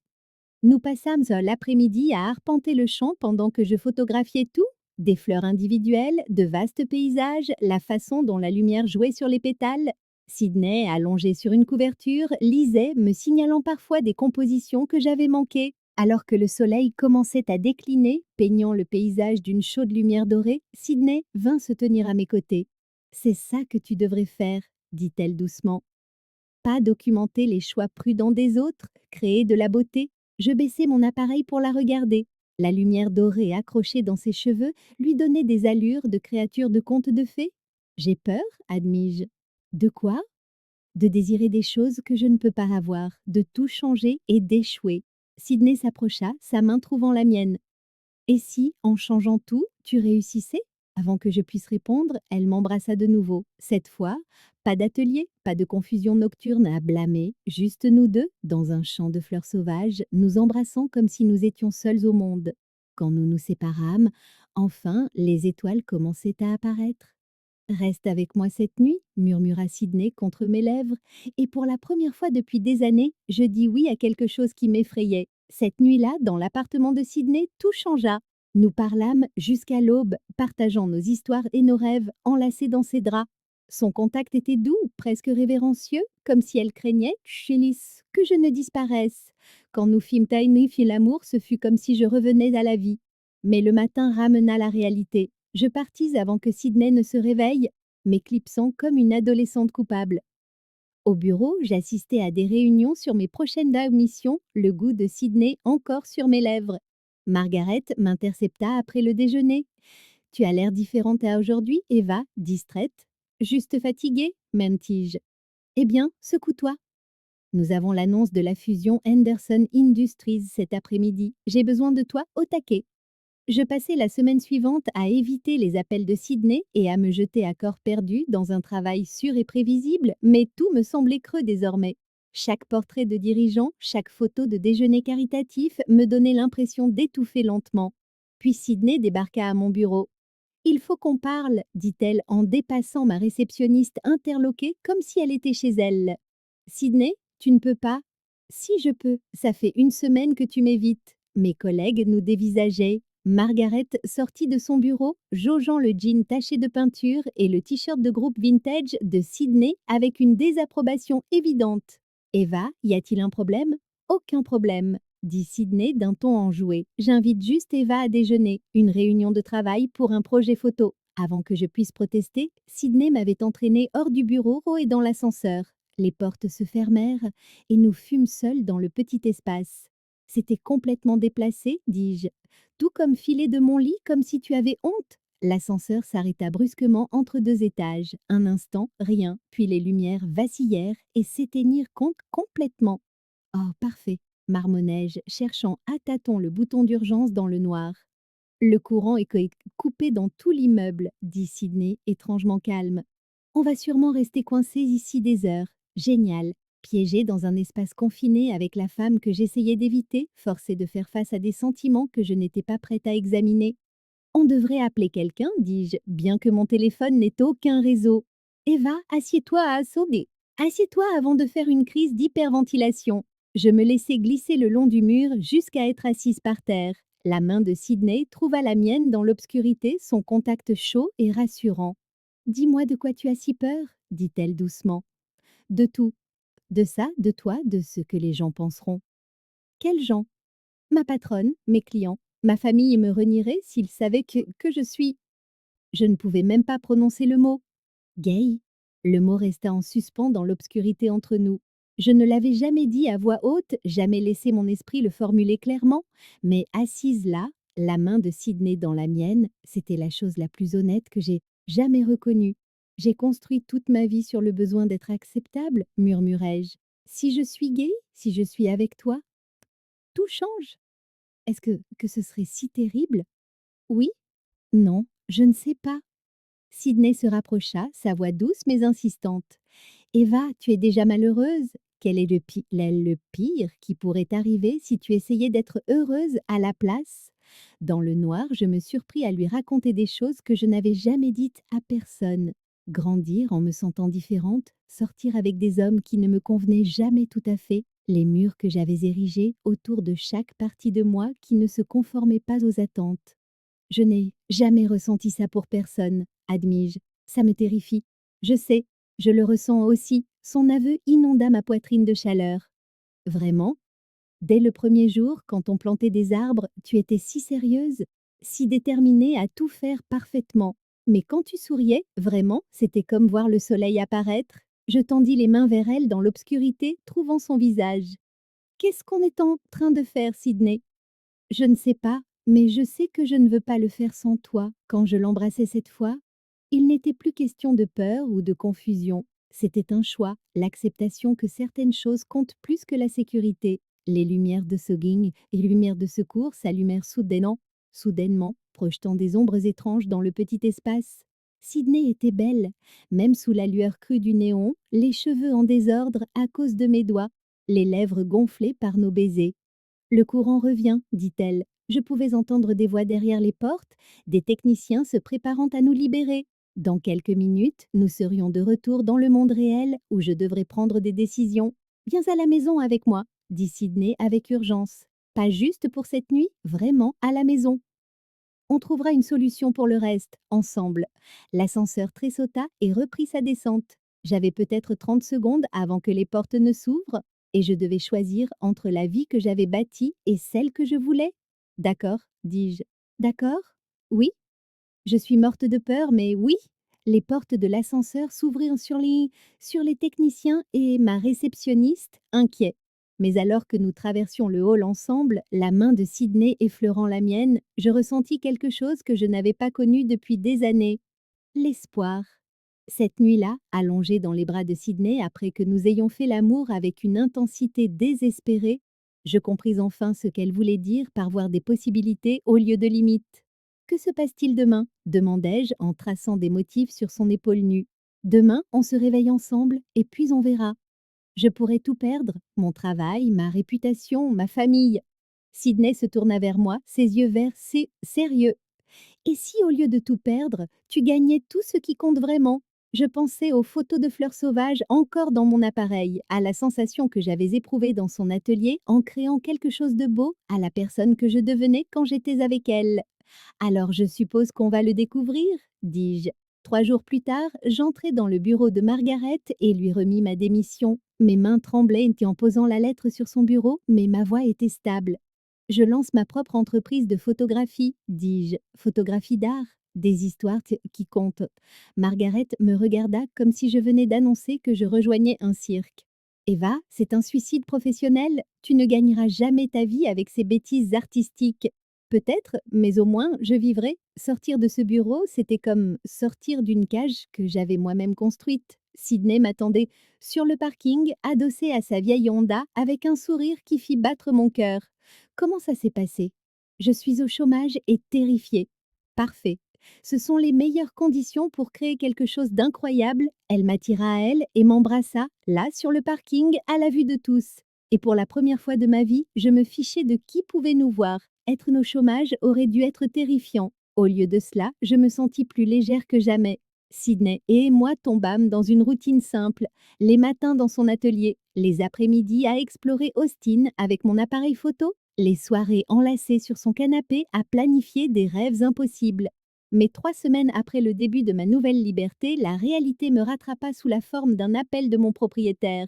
Nous passâmes l'après-midi à arpenter le champ pendant que je photographiais tout, des fleurs individuelles, de vastes paysages, la façon dont la lumière jouait sur les pétales. Sydney, allongée sur une couverture, lisait, me signalant parfois des compositions que j'avais manquées. Alors que le soleil commençait à décliner, peignant le paysage d'une chaude lumière dorée, Sydney vint se tenir à mes côtés. C'est ça que tu devrais faire, dit-elle doucement. Pas documenter les choix prudents des autres, créer de la beauté. Je baissai mon appareil pour la regarder. La lumière dorée accrochée dans ses cheveux lui donnait des allures de créature de conte de fées. J'ai peur, admis-je. De quoi? De désirer des choses que je ne peux pas avoir, de tout changer et d'échouer. Sydney s'approcha, sa main trouvant la mienne. Et si, en changeant tout, tu réussissais? Avant que je puisse répondre, elle m'embrassa de nouveau. Cette fois, pas d'atelier, pas de confusion nocturne à blâmer, juste nous deux, dans un champ de fleurs sauvages, nous embrassant comme si nous étions seuls au monde. Quand nous nous séparâmes, enfin, les étoiles commençaient à apparaître. Reste avec moi cette nuit, murmura Sydney contre mes lèvres, et pour la première fois depuis des années, je dis oui à quelque chose qui m'effrayait. Cette nuit-là, dans l'appartement de Sydney, tout changea. Nous parlâmes jusqu'à l'aube, partageant nos histoires et nos rêves, enlacés dans ses draps. Son contact était doux, presque révérencieux, comme si elle craignait, Chélis, que je ne disparaisse. Quand nous fîmes l'amour, ce fut comme si je revenais à la vie. Mais le matin ramena la réalité. Je partis avant que Sydney ne se réveille, m'éclipsant comme une adolescente coupable. Au bureau, j'assistais à des réunions sur mes prochaines missions, le goût de Sydney encore sur mes lèvres. Margaret m'intercepta après le déjeuner. Tu as l'air différente à aujourd'hui, Eva, distraite. Juste fatiguée, mentis-je. Eh bien, secoue-toi. Nous avons l'annonce de la fusion Henderson Industries cet après-midi. J'ai besoin de toi au taquet. Je passais la semaine suivante à éviter les appels de Sydney et à me jeter à corps perdu dans un travail sûr et prévisible, mais tout me semblait creux désormais. Chaque portrait de dirigeant, chaque photo de déjeuner caritatif me donnait l'impression d'étouffer lentement. Puis Sydney débarqua à mon bureau. Il faut qu'on parle, dit-elle en dépassant ma réceptionniste interloquée comme si elle était chez elle. Sydney, tu ne peux pas. Si je peux, ça fait une semaine que tu m'évites. Mes collègues nous dévisageaient. Margaret sortit de son bureau, jaugeant le jean taché de peinture et le t-shirt de groupe vintage de Sydney avec une désapprobation évidente. Eva, y a-t-il un problème? Aucun problème, dit Sydney d'un ton enjoué. J'invite juste Eva à déjeuner, une réunion de travail pour un projet photo. Avant que je puisse protester, Sydney m'avait entraînée hors du bureau et dans l'ascenseur. Les portes se fermèrent et nous fûmes seuls dans le petit espace. C'était complètement déplacé, dis-je. Tout comme filer de mon lit comme si tu avais honte. L'ascenseur s'arrêta brusquement entre deux étages. Un instant, rien, puis les lumières vacillèrent et s'éteignirent complètement. Oh, parfait, marmonnai-je, cherchant à tâtons le bouton d'urgence dans le noir. Le courant est coupé dans tout l'immeuble, dit Sydney, étrangement calme. On va sûrement rester coincés ici des heures. Génial. Piégé dans un espace confiné avec la femme que j'essayais d'éviter, forcé de faire face à des sentiments que je n'étais pas prête à examiner. On devrait appeler quelqu'un, dis-je, bien que mon téléphone n'ait aucun réseau. Eva, assieds-toi à assommer. Assieds-toi avant de faire une crise d'hyperventilation. Je me laissai glisser le long du mur jusqu'à être assise par terre. La main de Sydney trouva la mienne dans l'obscurité, son contact chaud et rassurant. Dis-moi de quoi tu as si peur, dit-elle doucement. De tout. De ça, de toi, de ce que les gens penseront. Quels gens? Ma patronne, mes clients. Ma famille me renierait s'ils savaient que je suis. Je ne pouvais même pas prononcer le mot. Gay. Le mot resta en suspens dans l'obscurité entre nous. Je ne l'avais jamais dit à voix haute, jamais laissé mon esprit le formuler clairement, mais assise là, la main de Sydney dans la mienne, c'était la chose la plus honnête que j'ai jamais reconnue. J'ai construit toute ma vie sur le besoin d'être acceptable, murmurai-je. Si je suis gay, si je suis avec toi, tout change. Est-ce que ce serait si terrible? Oui? Non, je ne sais pas. Sydney se rapprocha, sa voix douce mais insistante. Eva, tu es déjà malheureuse. Quel est le pire qui pourrait arriver si tu essayais d'être heureuse à la place? Dans le noir, je me surpris à lui raconter des choses que je n'avais jamais dites à personne. Grandir en me sentant différente, sortir avec des hommes qui ne me convenaient jamais tout à fait, les murs que j'avais érigés autour de chaque partie de moi qui ne se conformait pas aux attentes. Je n'ai jamais ressenti ça pour personne, admis-je. Ça me terrifie. Je sais, je le ressens aussi. Son aveu inonda ma poitrine de chaleur. Vraiment? Dès le premier jour, quand on plantait des arbres, tu étais si sérieuse, si déterminée à tout faire parfaitement. Mais quand tu souriais, vraiment, c'était comme voir le soleil apparaître. Je tendis les mains vers elle dans l'obscurité, trouvant son visage. Qu'est-ce qu'on est en train de faire, Sydney? Je ne sais pas, mais je sais que je ne veux pas le faire sans toi. Quand je l'embrassais cette fois, il n'était plus question de peur ou de confusion. C'était un choix, l'acceptation que certaines choses comptent plus que la sécurité. Les lumières de Sogging et les lumières de secours s'allumèrent soudainement, projetant des ombres étranges dans le petit espace. Sydney était belle, même sous la lueur crue du néon, les cheveux en désordre à cause de mes doigts, les lèvres gonflées par nos baisers. Le courant revient, dit-elle. Je pouvais entendre des voix derrière les portes, des techniciens se préparant à nous libérer. Dans quelques minutes, nous serions de retour dans le monde réel où je devrais prendre des décisions. Viens à la maison avec moi, dit Sydney avec urgence. Pas juste pour cette nuit, vraiment à la maison. On trouvera une solution pour le reste, ensemble. L'ascenseur tressauta et reprit sa descente. J'avais peut-être 30 secondes avant que les portes ne s'ouvrent, et je devais choisir entre la vie que j'avais bâtie et celle que je voulais. D'accord, dis-je. D'accord? Oui? Je suis morte de peur, mais oui! Les portes de l'ascenseur s'ouvrirent sur les techniciens et ma réceptionniste, inquiet. Mais alors que nous traversions le hall ensemble, la main de Sydney effleurant la mienne, je ressentis quelque chose que je n'avais pas connu depuis des années. L'espoir. Cette nuit-là, allongée dans les bras de Sydney après que nous ayons fait l'amour avec une intensité désespérée, Je compris enfin ce qu'elle voulait dire par voir des possibilités au lieu de limites. Que se passe-t-il demain demandai-je en traçant des motifs sur son épaule nue. Demain, on se réveille ensemble et puis on verra. Je pourrais tout perdre, mon travail, ma réputation, ma famille. Sydney se tourna vers moi, ses yeux verts sérieux. Et si au lieu de tout perdre, tu gagnais tout ce qui compte vraiment? Je pensais aux photos de fleurs sauvages encore dans mon appareil, à la sensation que j'avais éprouvée dans son atelier en créant quelque chose de beau, à la personne que je devenais quand j'étais avec elle. Alors je suppose qu'on va le découvrir, dis-je. 3 jours plus tard, j'entrai dans le bureau de Margaret et lui remis ma démission. Mes mains tremblaient en posant la lettre sur son bureau, mais ma voix était stable. Je lance ma propre entreprise de photographie, dis-je. Photographie d'art, des histoires qui comptent. Margaret me regarda comme si je venais d'annoncer que je rejoignais un cirque. Eva, c'est un suicide professionnel. Tu ne gagneras jamais ta vie avec ces bêtises artistiques. Peut-être, mais au moins je vivrai. Sortir de ce bureau, c'était comme sortir d'une cage que j'avais moi-même construite. Sydney m'attendait sur le parking, adossé à sa vieille Honda, avec un sourire qui fit battre mon cœur. Comment ça s'est passé? Je suis au chômage et terrifiée. Parfait. Ce sont les meilleures conditions pour créer quelque chose d'incroyable. Elle m'attira à elle et m'embrassa, là sur le parking, à la vue de tous. Et pour la première fois de ma vie, je me fichais de qui pouvait nous voir. Être au chômage aurait dû être terrifiant. Au lieu de cela, je me sentis plus légère que jamais. Sydney et moi tombâmes dans une routine simple, les matins dans son atelier, les après-midi à explorer Austin avec mon appareil photo, les soirées enlacées sur son canapé à planifier des rêves impossibles. Mais 3 semaines après le début de ma nouvelle liberté, la réalité me rattrapa sous la forme d'un appel de mon propriétaire.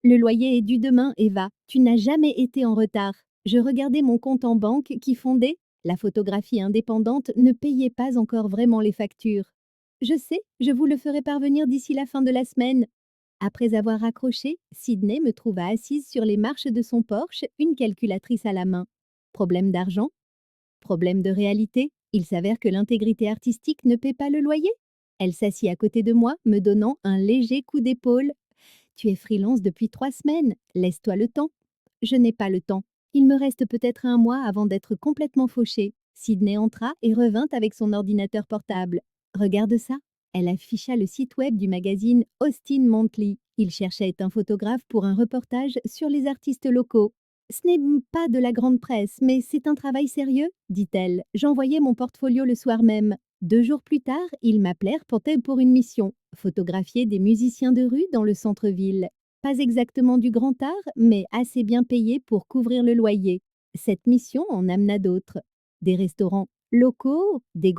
Le loyer est dû demain, Eva. Tu n'as jamais été en retard. Je regardais mon compte en banque qui fondait. La photographie indépendante ne payait pas encore vraiment les factures. Je sais, je vous le ferai parvenir d'ici la fin de la semaine. Après avoir raccroché, Sydney me trouva assise sur les marches de son Porsche, une calculatrice à la main. Problème d'argent? Problème de réalité? Il s'avère que l'intégrité artistique ne paie pas le loyer. Elle s'assit à côté de moi, me donnant un léger coup d'épaule. Tu es freelance depuis 3 semaines, laisse-toi le temps. Je n'ai pas le temps. Il me reste peut-être un mois avant d'être complètement fauchée. Sydney entra et revint avec son ordinateur portable. Regarde ça. Elle afficha le site web du magazine Austin Monthly. Il cherchait un photographe pour un reportage sur les artistes locaux. Ce n'est pas de la grande presse, mais c'est un travail sérieux, dit-elle. J'envoyais mon portfolio le soir même. 2 jours plus tard, ils m'appelèrent pour une mission, photographier des musiciens de rue dans le centre-ville. Pas exactement du grand art, mais assez bien payé pour couvrir le loyer. Cette mission en amena d'autres. Des restaurants locaux, des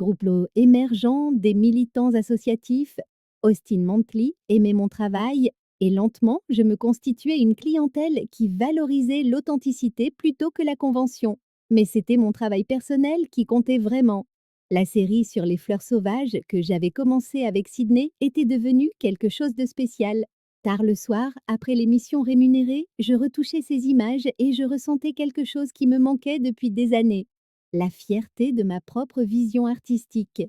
émergents, des militants associatifs. Austin Monthly aimait mon travail et lentement, je me constituais une clientèle qui valorisait l'authenticité plutôt que la convention. Mais c'était mon travail personnel qui comptait vraiment. La série sur les fleurs sauvages que j'avais commencée avec Sydney était devenue quelque chose de spécial. Tard le soir, après l'émission rémunérée, je retouchais ces images et je ressentais quelque chose qui me manquait depuis des années. La fierté de ma propre vision artistique.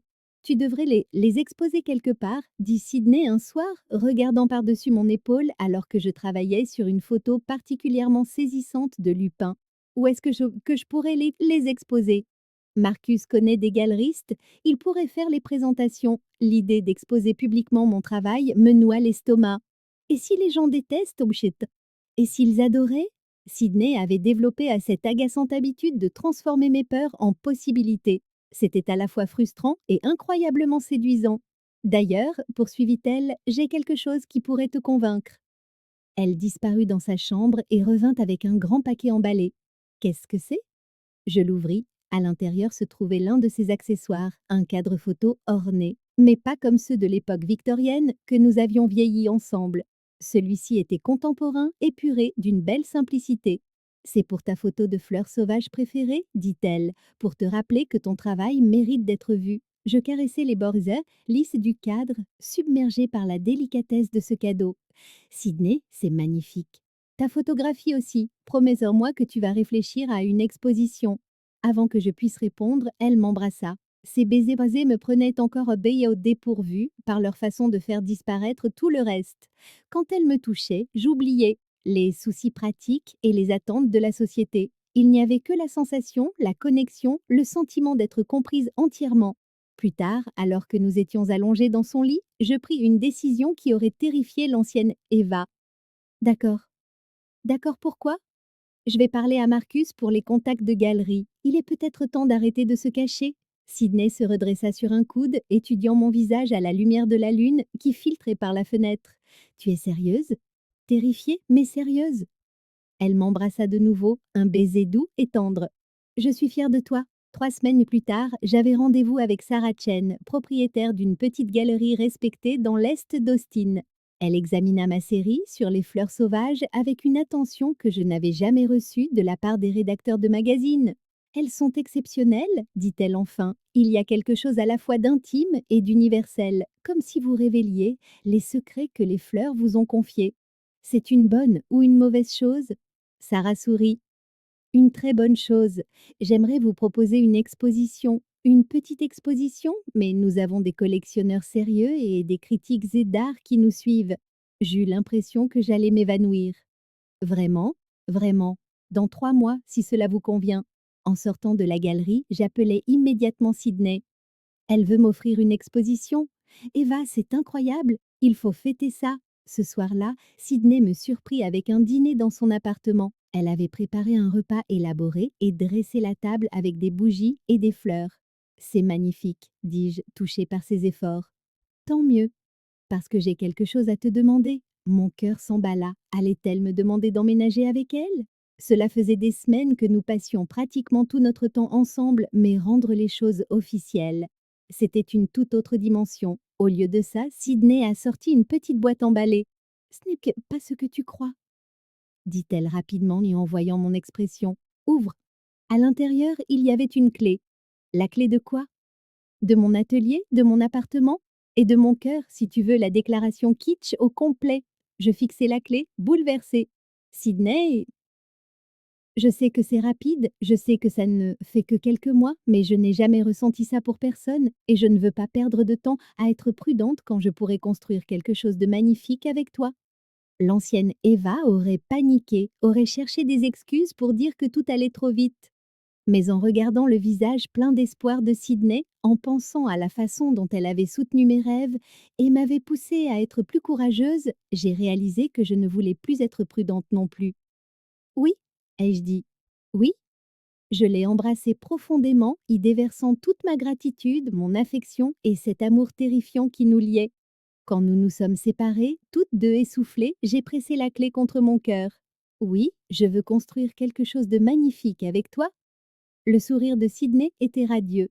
Tu devrais les exposer quelque part, dit Sydney un soir, regardant par-dessus mon épaule alors que je travaillais sur une photo particulièrement saisissante de Lupin. Où est-ce que je pourrais les exposer? Marcus connaît des galeristes, il pourrait faire les présentations. L'idée d'exposer publiquement mon travail me noie l'estomac. Et si les gens détestent, oh shit. Et s'ils adoraient? Sydney avait développé à cette agaçante habitude de transformer mes peurs en possibilités. C'était à la fois frustrant et incroyablement séduisant. D'ailleurs, poursuivit-elle, j'ai quelque chose qui pourrait te convaincre. Elle disparut dans sa chambre et revint avec un grand paquet emballé. Qu'est-ce que c'est? Je l'ouvris. À l'intérieur se trouvait l'un de ses accessoires, un cadre photo orné, mais pas comme ceux de l'époque victorienne que nous avions vieilli ensemble. Celui-ci était contemporain, épuré, d'une belle simplicité. C'est pour ta photo de fleurs sauvages préférée, dit-elle, pour te rappeler que ton travail mérite d'être vu. Je caressai les bords lisses du cadre, submergée par la délicatesse de ce cadeau. Sydney, c'est magnifique. Ta photographie aussi. Promets-moi que tu vas réfléchir à une exposition. Avant que je puisse répondre, elle m'embrassa. Ces baisers basés me prenaient encore au dépourvu par leur façon de faire disparaître tout le reste. Quand elle me touchait, j'oubliais. les soucis pratiques et les attentes de la société. Il n'y avait que la sensation, la connexion, le sentiment d'être comprise entièrement. Plus tard, alors que nous étions allongés dans son lit, je pris une décision qui aurait terrifié l'ancienne Eva. D'accord. D'accord, pourquoi? Je vais parler à Marcus pour les contacts de galerie. Il est peut-être temps d'arrêter de se cacher. Sydney se redressa sur un coude, étudiant mon visage à la lumière de la lune qui filtrait par la fenêtre. Tu es sérieuse? Terrifiée, mais sérieuse. Elle m'embrassa de nouveau, un baiser doux et tendre. Je suis fière de toi. 3 semaines plus tard, j'avais rendez-vous avec Sarah Chen, propriétaire d'une petite galerie respectée dans l'est d'Austin. Elle examina ma série sur les fleurs sauvages avec une attention que je n'avais jamais reçue de la part des rédacteurs de magazines. Elles sont exceptionnelles, dit-elle enfin. Il y a quelque chose à la fois d'intime et d'universel, comme si vous révéliez les secrets que les fleurs vous ont confiés. C'est une bonne ou une mauvaise chose? Sarah sourit. Une très bonne chose. J'aimerais vous proposer une exposition. Une petite exposition, mais nous avons des collectionneurs sérieux et des critiques et d'art qui nous suivent. J'eus l'impression que j'allais m'évanouir. Vraiment? Vraiment. Dans 3 mois, si cela vous convient. En sortant de la galerie, j'appelai immédiatement Sydney. Elle veut m'offrir une exposition. Eva, c'est incroyable. Il faut fêter ça. Ce soir-là, Sydney me surprit avec un dîner dans son appartement. Elle avait préparé un repas élaboré et dressé la table avec des bougies et des fleurs. C'est magnifique, dis-je, touchée par ses efforts. Tant mieux, parce que j'ai quelque chose à te demander. Mon cœur s'emballa. Allait-elle me demander d'emménager avec elle? Cela faisait des semaines que nous passions pratiquement tout notre temps ensemble, mais rendre les choses officielles, c'était une toute autre dimension. Au lieu de ça, Sydney a sorti une petite boîte emballée. Ce n'est pas ce que tu crois, dit-elle rapidement y envoyant mon expression. Ouvre. À l'intérieur, il y avait une clé. La clé de quoi? De mon atelier, de mon appartement et de mon cœur, si tu veux la déclaration kitsch au complet. Je fixai la clé, bouleversée. Sydney, je sais que c'est rapide, je sais que ça ne fait que quelques mois, mais je n'ai jamais ressenti ça pour personne et je ne veux pas perdre de temps à être prudente quand je pourrais construire quelque chose de magnifique avec toi. L'ancienne Eva aurait paniqué, aurait cherché des excuses pour dire que tout allait trop vite. Mais en regardant le visage plein d'espoir de Sydney, en pensant à la façon dont elle avait soutenu mes rêves et m'avait poussée à être plus courageuse, j'ai réalisé que je ne voulais plus être prudente non plus. Oui, ai-je dit. Oui, je l'ai embrassée profondément, y déversant toute ma gratitude, mon affection et cet amour terrifiant qui nous liait. Quand nous nous sommes séparés, toutes deux essoufflées, j'ai pressé la clé contre mon cœur. Oui, je veux construire quelque chose de magnifique avec toi. Le sourire de Sydney était radieux.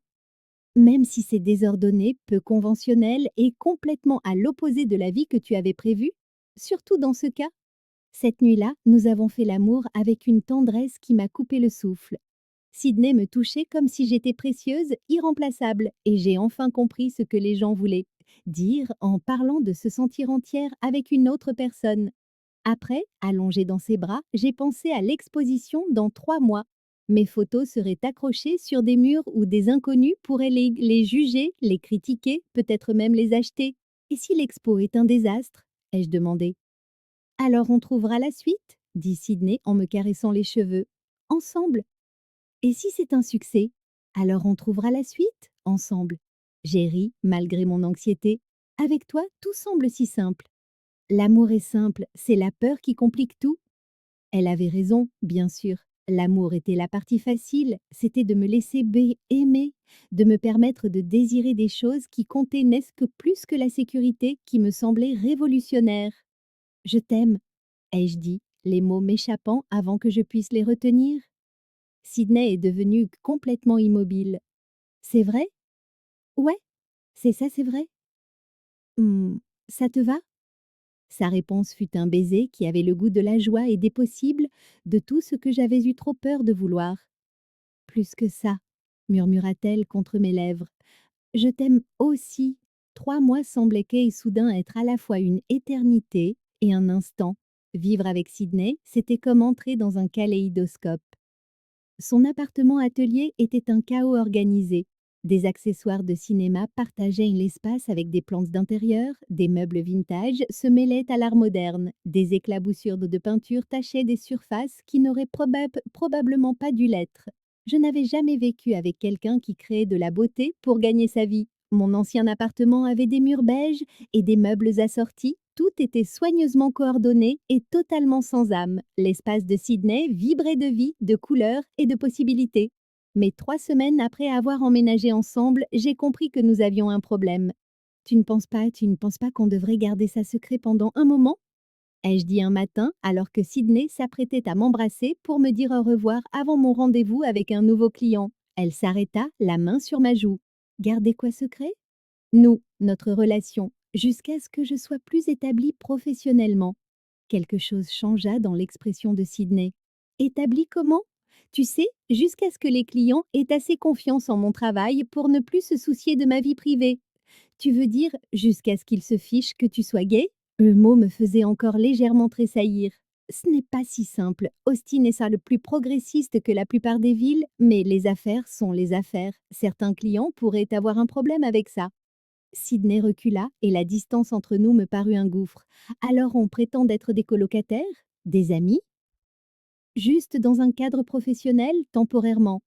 Même si c'est désordonné, peu conventionnel et complètement à l'opposé de la vie que tu avais prévue, surtout dans ce cas, cette nuit-là, nous avons fait l'amour avec une tendresse qui m'a coupé le souffle. Sydney me touchait comme si j'étais précieuse, irremplaçable, et j'ai enfin compris ce que les gens voulaient dire en parlant de se sentir entière avec une autre personne. Après, allongée dans ses bras, j'ai pensé à l'exposition dans 3 mois. Mes photos seraient accrochées sur des murs où des inconnus pourraient les juger, les critiquer, peut-être même les acheter. Et si l'expo est un désastre? Ai-je demandé. Alors on trouvera la suite, dit Sydney en me caressant les cheveux. Ensemble. Et si c'est un succès? Alors on trouvera la suite, ensemble. J'ai ri, malgré mon anxiété. Avec toi, tout semble si simple. L'amour est simple, c'est la peur qui complique tout. Elle avait raison, bien sûr. L'amour était la partie facile, c'était de me laisser aimer, de me permettre de désirer des choses qui comptaient n'est-ce que plus que la sécurité qui me semblait révolutionnaire. Je t'aime, ai-je dit, les mots m'échappant avant que je puisse les retenir. Sydney est devenue complètement immobile. C'est vrai? Ouais, c'est ça, c'est vrai. Hmm, ça te va? Sa réponse fut un baiser qui avait le goût de la joie et des possibles, de tout ce que j'avais eu trop peur de vouloir. Plus que ça, murmura-t-elle contre mes lèvres. Je t'aime aussi. 3 mois semblaient et soudain être à la fois une éternité et un instant. Vivre avec Sydney, c'était comme entrer dans un kaléidoscope. Son appartement-atelier était un chaos organisé. Des accessoires de cinéma partageaient l'espace avec des plantes d'intérieur, des meubles vintage se mêlaient à l'art moderne, des éclaboussures de peinture tachaient des surfaces qui n'auraient probablement pas dû l'être. Je n'avais jamais vécu avec quelqu'un qui créait de la beauté pour gagner sa vie. Mon ancien appartement avait des murs beiges et des meubles assortis. Tout était soigneusement coordonné et totalement sans âme. L'espace de Sydney vibrait de vie, de couleurs et de possibilités. Mais 3 semaines après avoir emménagé ensemble, j'ai compris que nous avions un problème. Tu ne penses pas qu'on devrait garder ça secret pendant un moment? Ai-je dit un matin, alors que Sydney s'apprêtait à m'embrasser pour me dire au revoir avant mon rendez-vous avec un nouveau client. Elle s'arrêta, la main sur ma joue. Garder quoi secret? Nous, notre relation, jusqu'à ce que je sois plus établie professionnellement. Quelque chose changea dans l'expression de Sydney. Établie comment? Tu sais, jusqu'à ce que les clients aient assez confiance en mon travail pour ne plus se soucier de ma vie privée. Tu veux dire jusqu'à ce qu'ils se fichent que tu sois gay? Le mot me faisait encore légèrement tressaillir. Ce n'est pas si simple. Austin est ça le plus progressiste que la plupart des villes, mais les affaires sont les affaires. Certains clients pourraient avoir un problème avec ça. Sydney recula et la distance entre nous me parut un gouffre. Alors on prétend être des colocataires? Des amis? Juste dans un cadre professionnel, temporairement.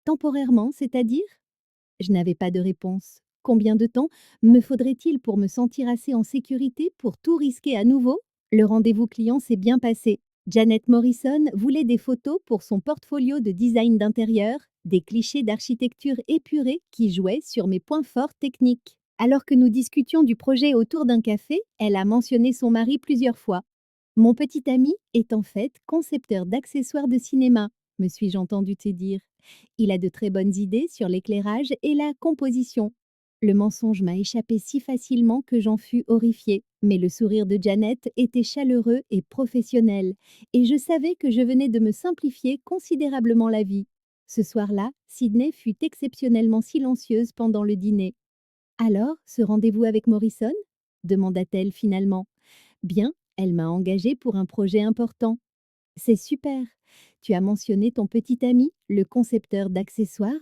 Temporairement, c'est-à-dire? Je n'avais pas de réponse. Combien de temps me faudrait-il pour me sentir assez en sécurité pour tout risquer à nouveau? Le rendez-vous client s'est bien passé. Janet Morrison voulait des photos pour son portfolio de design d'intérieur, des clichés d'architecture épurés qui jouaient sur mes points forts techniques. Alors que nous discutions du projet autour d'un café, elle a mentionné son mari plusieurs fois. Mon petit ami est en fait concepteur d'accessoires de cinéma, me suis-je entendu te dire. Il a de très bonnes idées sur l'éclairage et la composition. Le mensonge m'a échappé si facilement que j'en fus horrifiée, mais le sourire de Janet était chaleureux et professionnel, et je savais que je venais de me simplifier considérablement la vie. Ce soir-là, Sydney fut exceptionnellement silencieuse pendant le dîner. Alors, ce rendez-vous avec Morrison? Demanda-t-elle finalement. Bien, elle m'a engagée pour un projet important. C'est super. Tu as mentionné ton petit ami, le concepteur d'accessoires?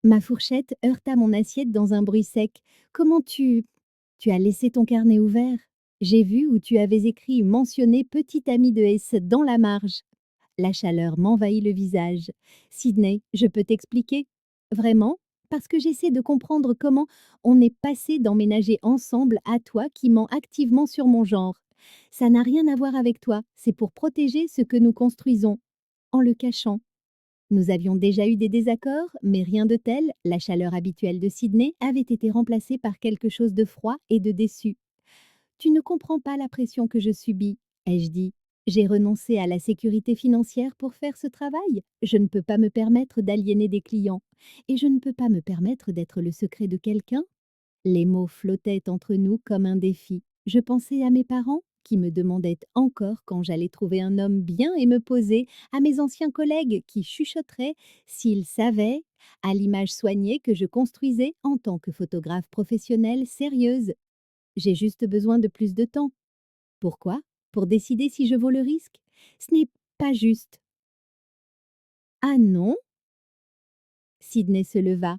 Ma fourchette heurta mon assiette dans un bruit sec. Comment tu as laissé ton carnet ouvert? J'ai vu où tu avais écrit mentionné petit ami de S dans la marge. La chaleur m'envahit le visage. Sydney, je peux t'expliquer? Vraiment? Parce que j'essaie de comprendre comment on est passé d'emménager ensemble à toi qui mens activement sur mon genre. Ça n'a rien à voir avec toi, c'est pour protéger ce que nous construisons, en le cachant. Nous avions déjà eu des désaccords, mais rien de tel, la chaleur habituelle de Sydney avait été remplacée par quelque chose de froid et de déçu. Tu ne comprends pas la pression que je subis, ai-je dit. J'ai renoncé à la sécurité financière pour faire ce travail. Je ne peux pas me permettre d'aliéner des clients. Et je ne peux pas me permettre d'être le secret de quelqu'un. Les mots flottaient entre nous comme un défi. Je pensais à mes parents, qui me demandaient encore quand j'allais trouver un homme bien et me poser, à mes anciens collègues qui chuchoteraient s'ils savaient, à l'image soignée que je construisais en tant que photographe professionnelle sérieuse. J'ai juste besoin de plus de temps. Pourquoi? Pour décider si je vaux le risque? Ce n'est pas juste. Ah non? Sydney se leva.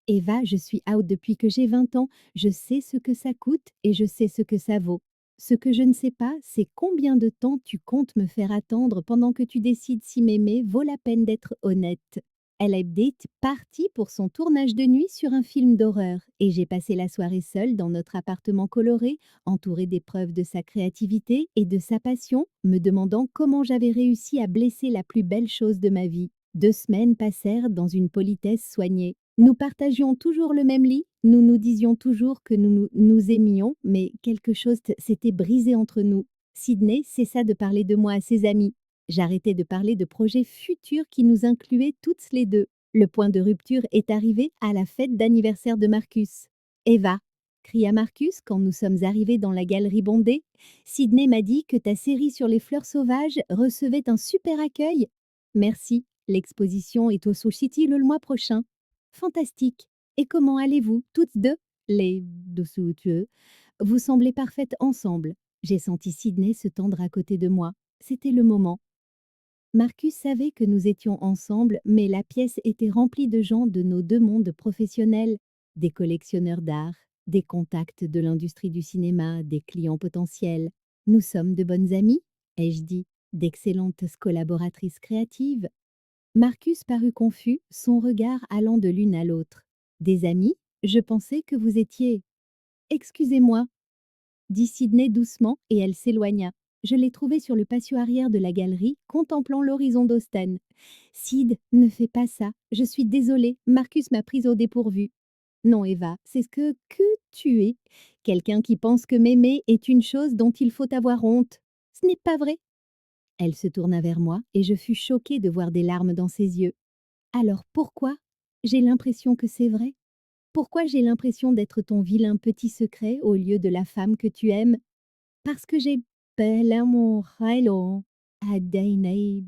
Eva, je suis out depuis que j'ai 20 ans. Je sais ce que ça coûte et je sais ce que ça vaut. Ce que je ne sais pas, c'est combien de temps tu comptes me faire attendre pendant que tu décides si m'aimer vaut la peine d'être honnête. Elle est partie pour son tournage de nuit sur un film d'horreur et j'ai passé la soirée seule dans notre appartement coloré, entourée des preuves de sa créativité et de sa passion, me demandant comment j'avais réussi à blesser la plus belle chose de ma vie. 2 semaines passèrent dans une politesse soignée. Nous partagions toujours le même lit, nous nous disions toujours que nous aimions, mais quelque chose s'était brisé entre nous. Sydney cessa de parler de moi à ses amis. J'arrêtai de parler de projets futurs qui nous incluaient toutes les deux. Le point de rupture est arrivé à la fête d'anniversaire de Marcus. Eva, cria Marcus quand nous sommes arrivés dans la galerie bondée. Sydney m'a dit que ta série sur les fleurs sauvages recevait un super accueil. Merci, l'exposition est au Soul City le mois prochain. Fantastique. Et comment allez-vous, toutes deux? Les dessous. Vous semblez parfaites ensemble. J'ai senti Sydney se tendre à côté de moi. C'était le moment. Marcus savait que nous étions ensemble, mais la pièce était remplie de gens de nos deux mondes professionnels, des collectionneurs d'art, des contacts de l'industrie du cinéma, des clients potentiels. Nous sommes de bonnes amies, ai-je dit, d'excellentes collaboratrices créatives. Marcus parut confus, son regard allant de l'une à l'autre. Des amis? Je pensais que vous étiez. Excusez-moi, dit Sydney doucement, et elle s'éloigna. Je l'ai trouvée sur le patio arrière de la galerie, contemplant l'horizon d'Austen. Sid, ne fais pas ça. Je suis désolée, Marcus m'a prise au dépourvu. Non, Eva, c'est ce que tu es. Quelqu'un qui pense que m'aimer est une chose dont il faut avoir honte. Ce n'est pas vrai. Elle se tourna vers moi, et je fus choquée de voir des larmes dans ses yeux. Alors pourquoi? J'ai l'impression que c'est vrai. Pourquoi j'ai l'impression d'être ton vilain petit secret au lieu de la femme que tu aimes? Parce que j'ai bel amour, hello, à Dainay,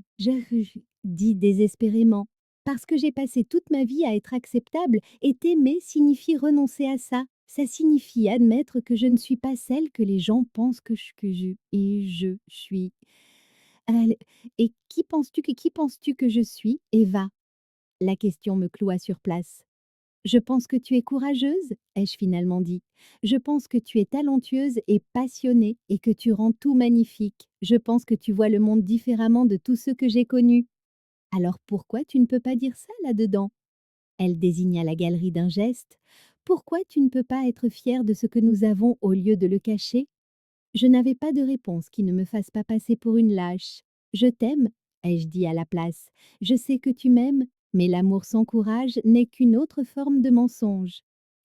dit désespérément. Parce que j'ai passé toute ma vie à être acceptable, et t'aimer signifie renoncer à ça. Ça signifie admettre que je ne suis pas celle que les gens pensent et je suis. Allez, et qui penses-tu que je suis, Eva? La question me cloua sur place. Je pense que tu es courageuse, ai-je finalement dit. Je pense que tu es talentueuse et passionnée et que tu rends tout magnifique. Je pense que tu vois le monde différemment de tous ceux que j'ai connus. Alors pourquoi tu ne peux pas dire ça là-dedans? Elle désigna la galerie d'un geste. Pourquoi tu ne peux pas être fière de ce que nous avons au lieu de le cacher? Je n'avais pas de réponse qui ne me fasse pas passer pour une lâche. Je t'aime, ai-je dit à la place. Je sais que tu m'aimes, mais l'amour sans courage n'est qu'une autre forme de mensonge.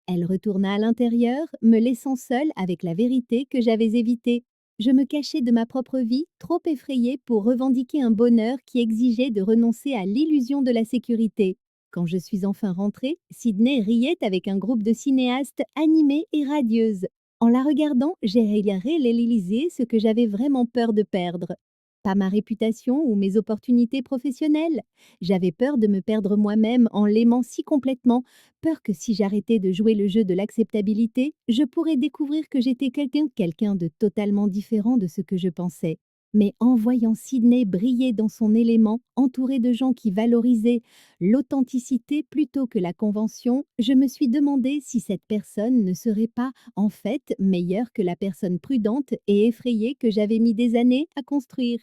Elle retourna à l'intérieur, me laissant seule avec la vérité que j'avais évitée. Je me cachais de ma propre vie, trop effrayée pour revendiquer un bonheur qui exigeait de renoncer à l'illusion de la sécurité. Quand je suis enfin rentrée, Sydney riait avec un groupe de cinéastes animés et radieuses. En la regardant, j'ai réalisé ce que j'avais vraiment peur de perdre. Pas ma réputation ou mes opportunités professionnelles. J'avais peur de me perdre moi-même en l'aimant si complètement, peur que si j'arrêtais de jouer le jeu de l'acceptabilité, je pourrais découvrir que j'étais quelqu'un de totalement différent de ce que je pensais. Mais en voyant Sydney briller dans son élément, entouré de gens qui valorisaient l'authenticité plutôt que la convention, je me suis demandé si cette personne ne serait pas, en fait, meilleure que la personne prudente et effrayée que j'avais mis des années à construire.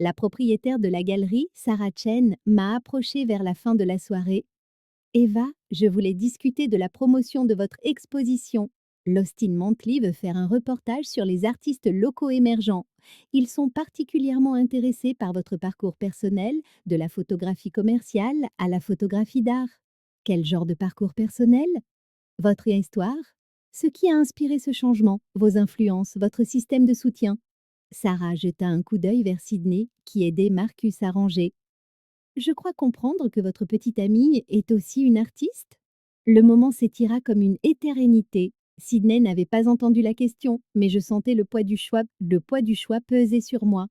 La propriétaire de la galerie, Sarah Chen, m'a approchée vers la fin de la soirée. Eva, je voulais discuter de la promotion de votre exposition. L'Austin Monthly veut faire un reportage sur les artistes locaux émergents. Ils sont particulièrement intéressés par votre parcours personnel, de la photographie commerciale à la photographie d'art. Quel genre de parcours personnel? Votre histoire? Ce qui a inspiré ce changement, vos influences, votre système de soutien. Sarah jeta un coup d'œil vers Sydney, qui aidait Marcus à ranger. Je crois comprendre que votre petite amie est aussi une artiste? Le moment s'étira comme une éternité. Sydney n'avait pas entendu la question, mais je sentais le poids du choix peser sur moi.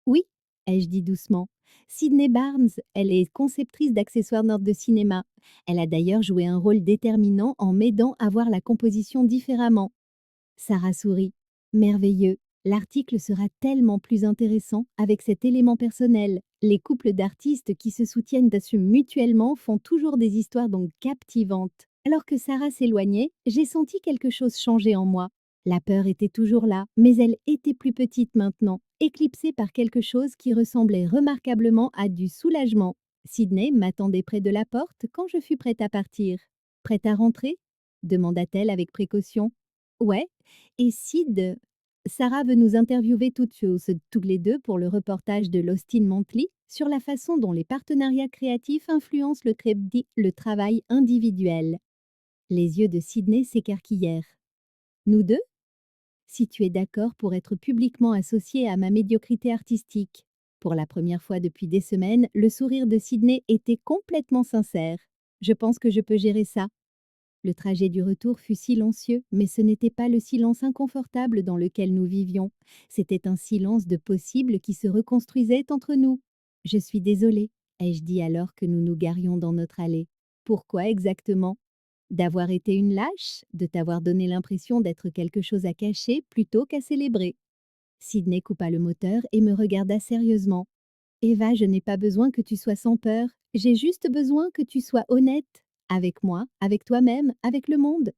Oui, ai-je dit doucement. Sydney Barnes, elle est conceptrice d'accessoires nord de cinéma. Elle a d'ailleurs joué un rôle déterminant en m'aidant à voir la composition différemment. Sarah sourit. Merveilleux. L'article sera tellement plus intéressant avec cet élément personnel. Les couples d'artistes qui se soutiennent d'assumer mutuellement font toujours des histoires donc captivantes. Alors que Sarah s'éloignait, j'ai senti quelque chose changer en moi. La peur était toujours là, mais elle était plus petite maintenant, éclipsée par quelque chose qui ressemblait remarquablement à du soulagement. Sydney m'attendait près de la porte quand je fus prête à partir. Prête à rentrer? Demanda-t-elle avec précaution. Ouais, et Sid, Sarah veut nous interviewer toutes les deux pour le reportage de l'Austin Monthly sur la façon dont les partenariats créatifs influencent le travail individuel. Les yeux de Sydney s'écarquillèrent. Nous deux? Si tu es d'accord pour être publiquement associé à ma médiocrité artistique. Pour la première fois depuis des semaines, le sourire de Sydney était complètement sincère. Je pense que je peux gérer ça. Le trajet du retour fut silencieux, mais ce n'était pas le silence inconfortable dans lequel nous vivions. C'était un silence de possible qui se reconstruisait entre nous. Je suis désolée, ai-je dit alors que nous nous garions dans notre allée. Pourquoi exactement? D'avoir été une lâche, de t'avoir donné l'impression d'être quelque chose à cacher plutôt qu'à célébrer. Sydney coupa le moteur et me regarda sérieusement. Eva, je n'ai pas besoin que tu sois sans peur. J'ai juste besoin que tu sois honnête. Avec moi, avec toi-même, avec le monde.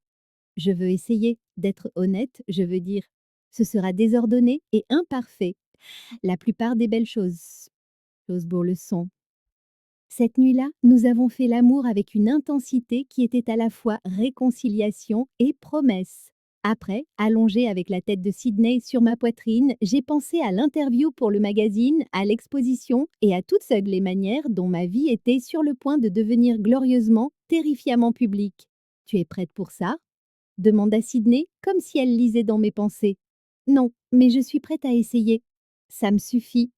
Je veux essayer d'être honnête, je veux dire. Ce sera désordonné et imparfait. La plupart des belles choses beaux le sont. Cette nuit-là, nous avons fait l'amour avec une intensité qui était à la fois réconciliation et promesse. Après, allongée avec la tête de Sydney sur ma poitrine, j'ai pensé à l'interview pour le magazine, à l'exposition et à toutes les manières dont ma vie était sur le point de devenir glorieusement, terrifiamment publique. Tu es prête pour ça? Demanda Sydney, comme si elle lisait dans mes pensées. Non, mais je suis prête à essayer. Ça me suffit.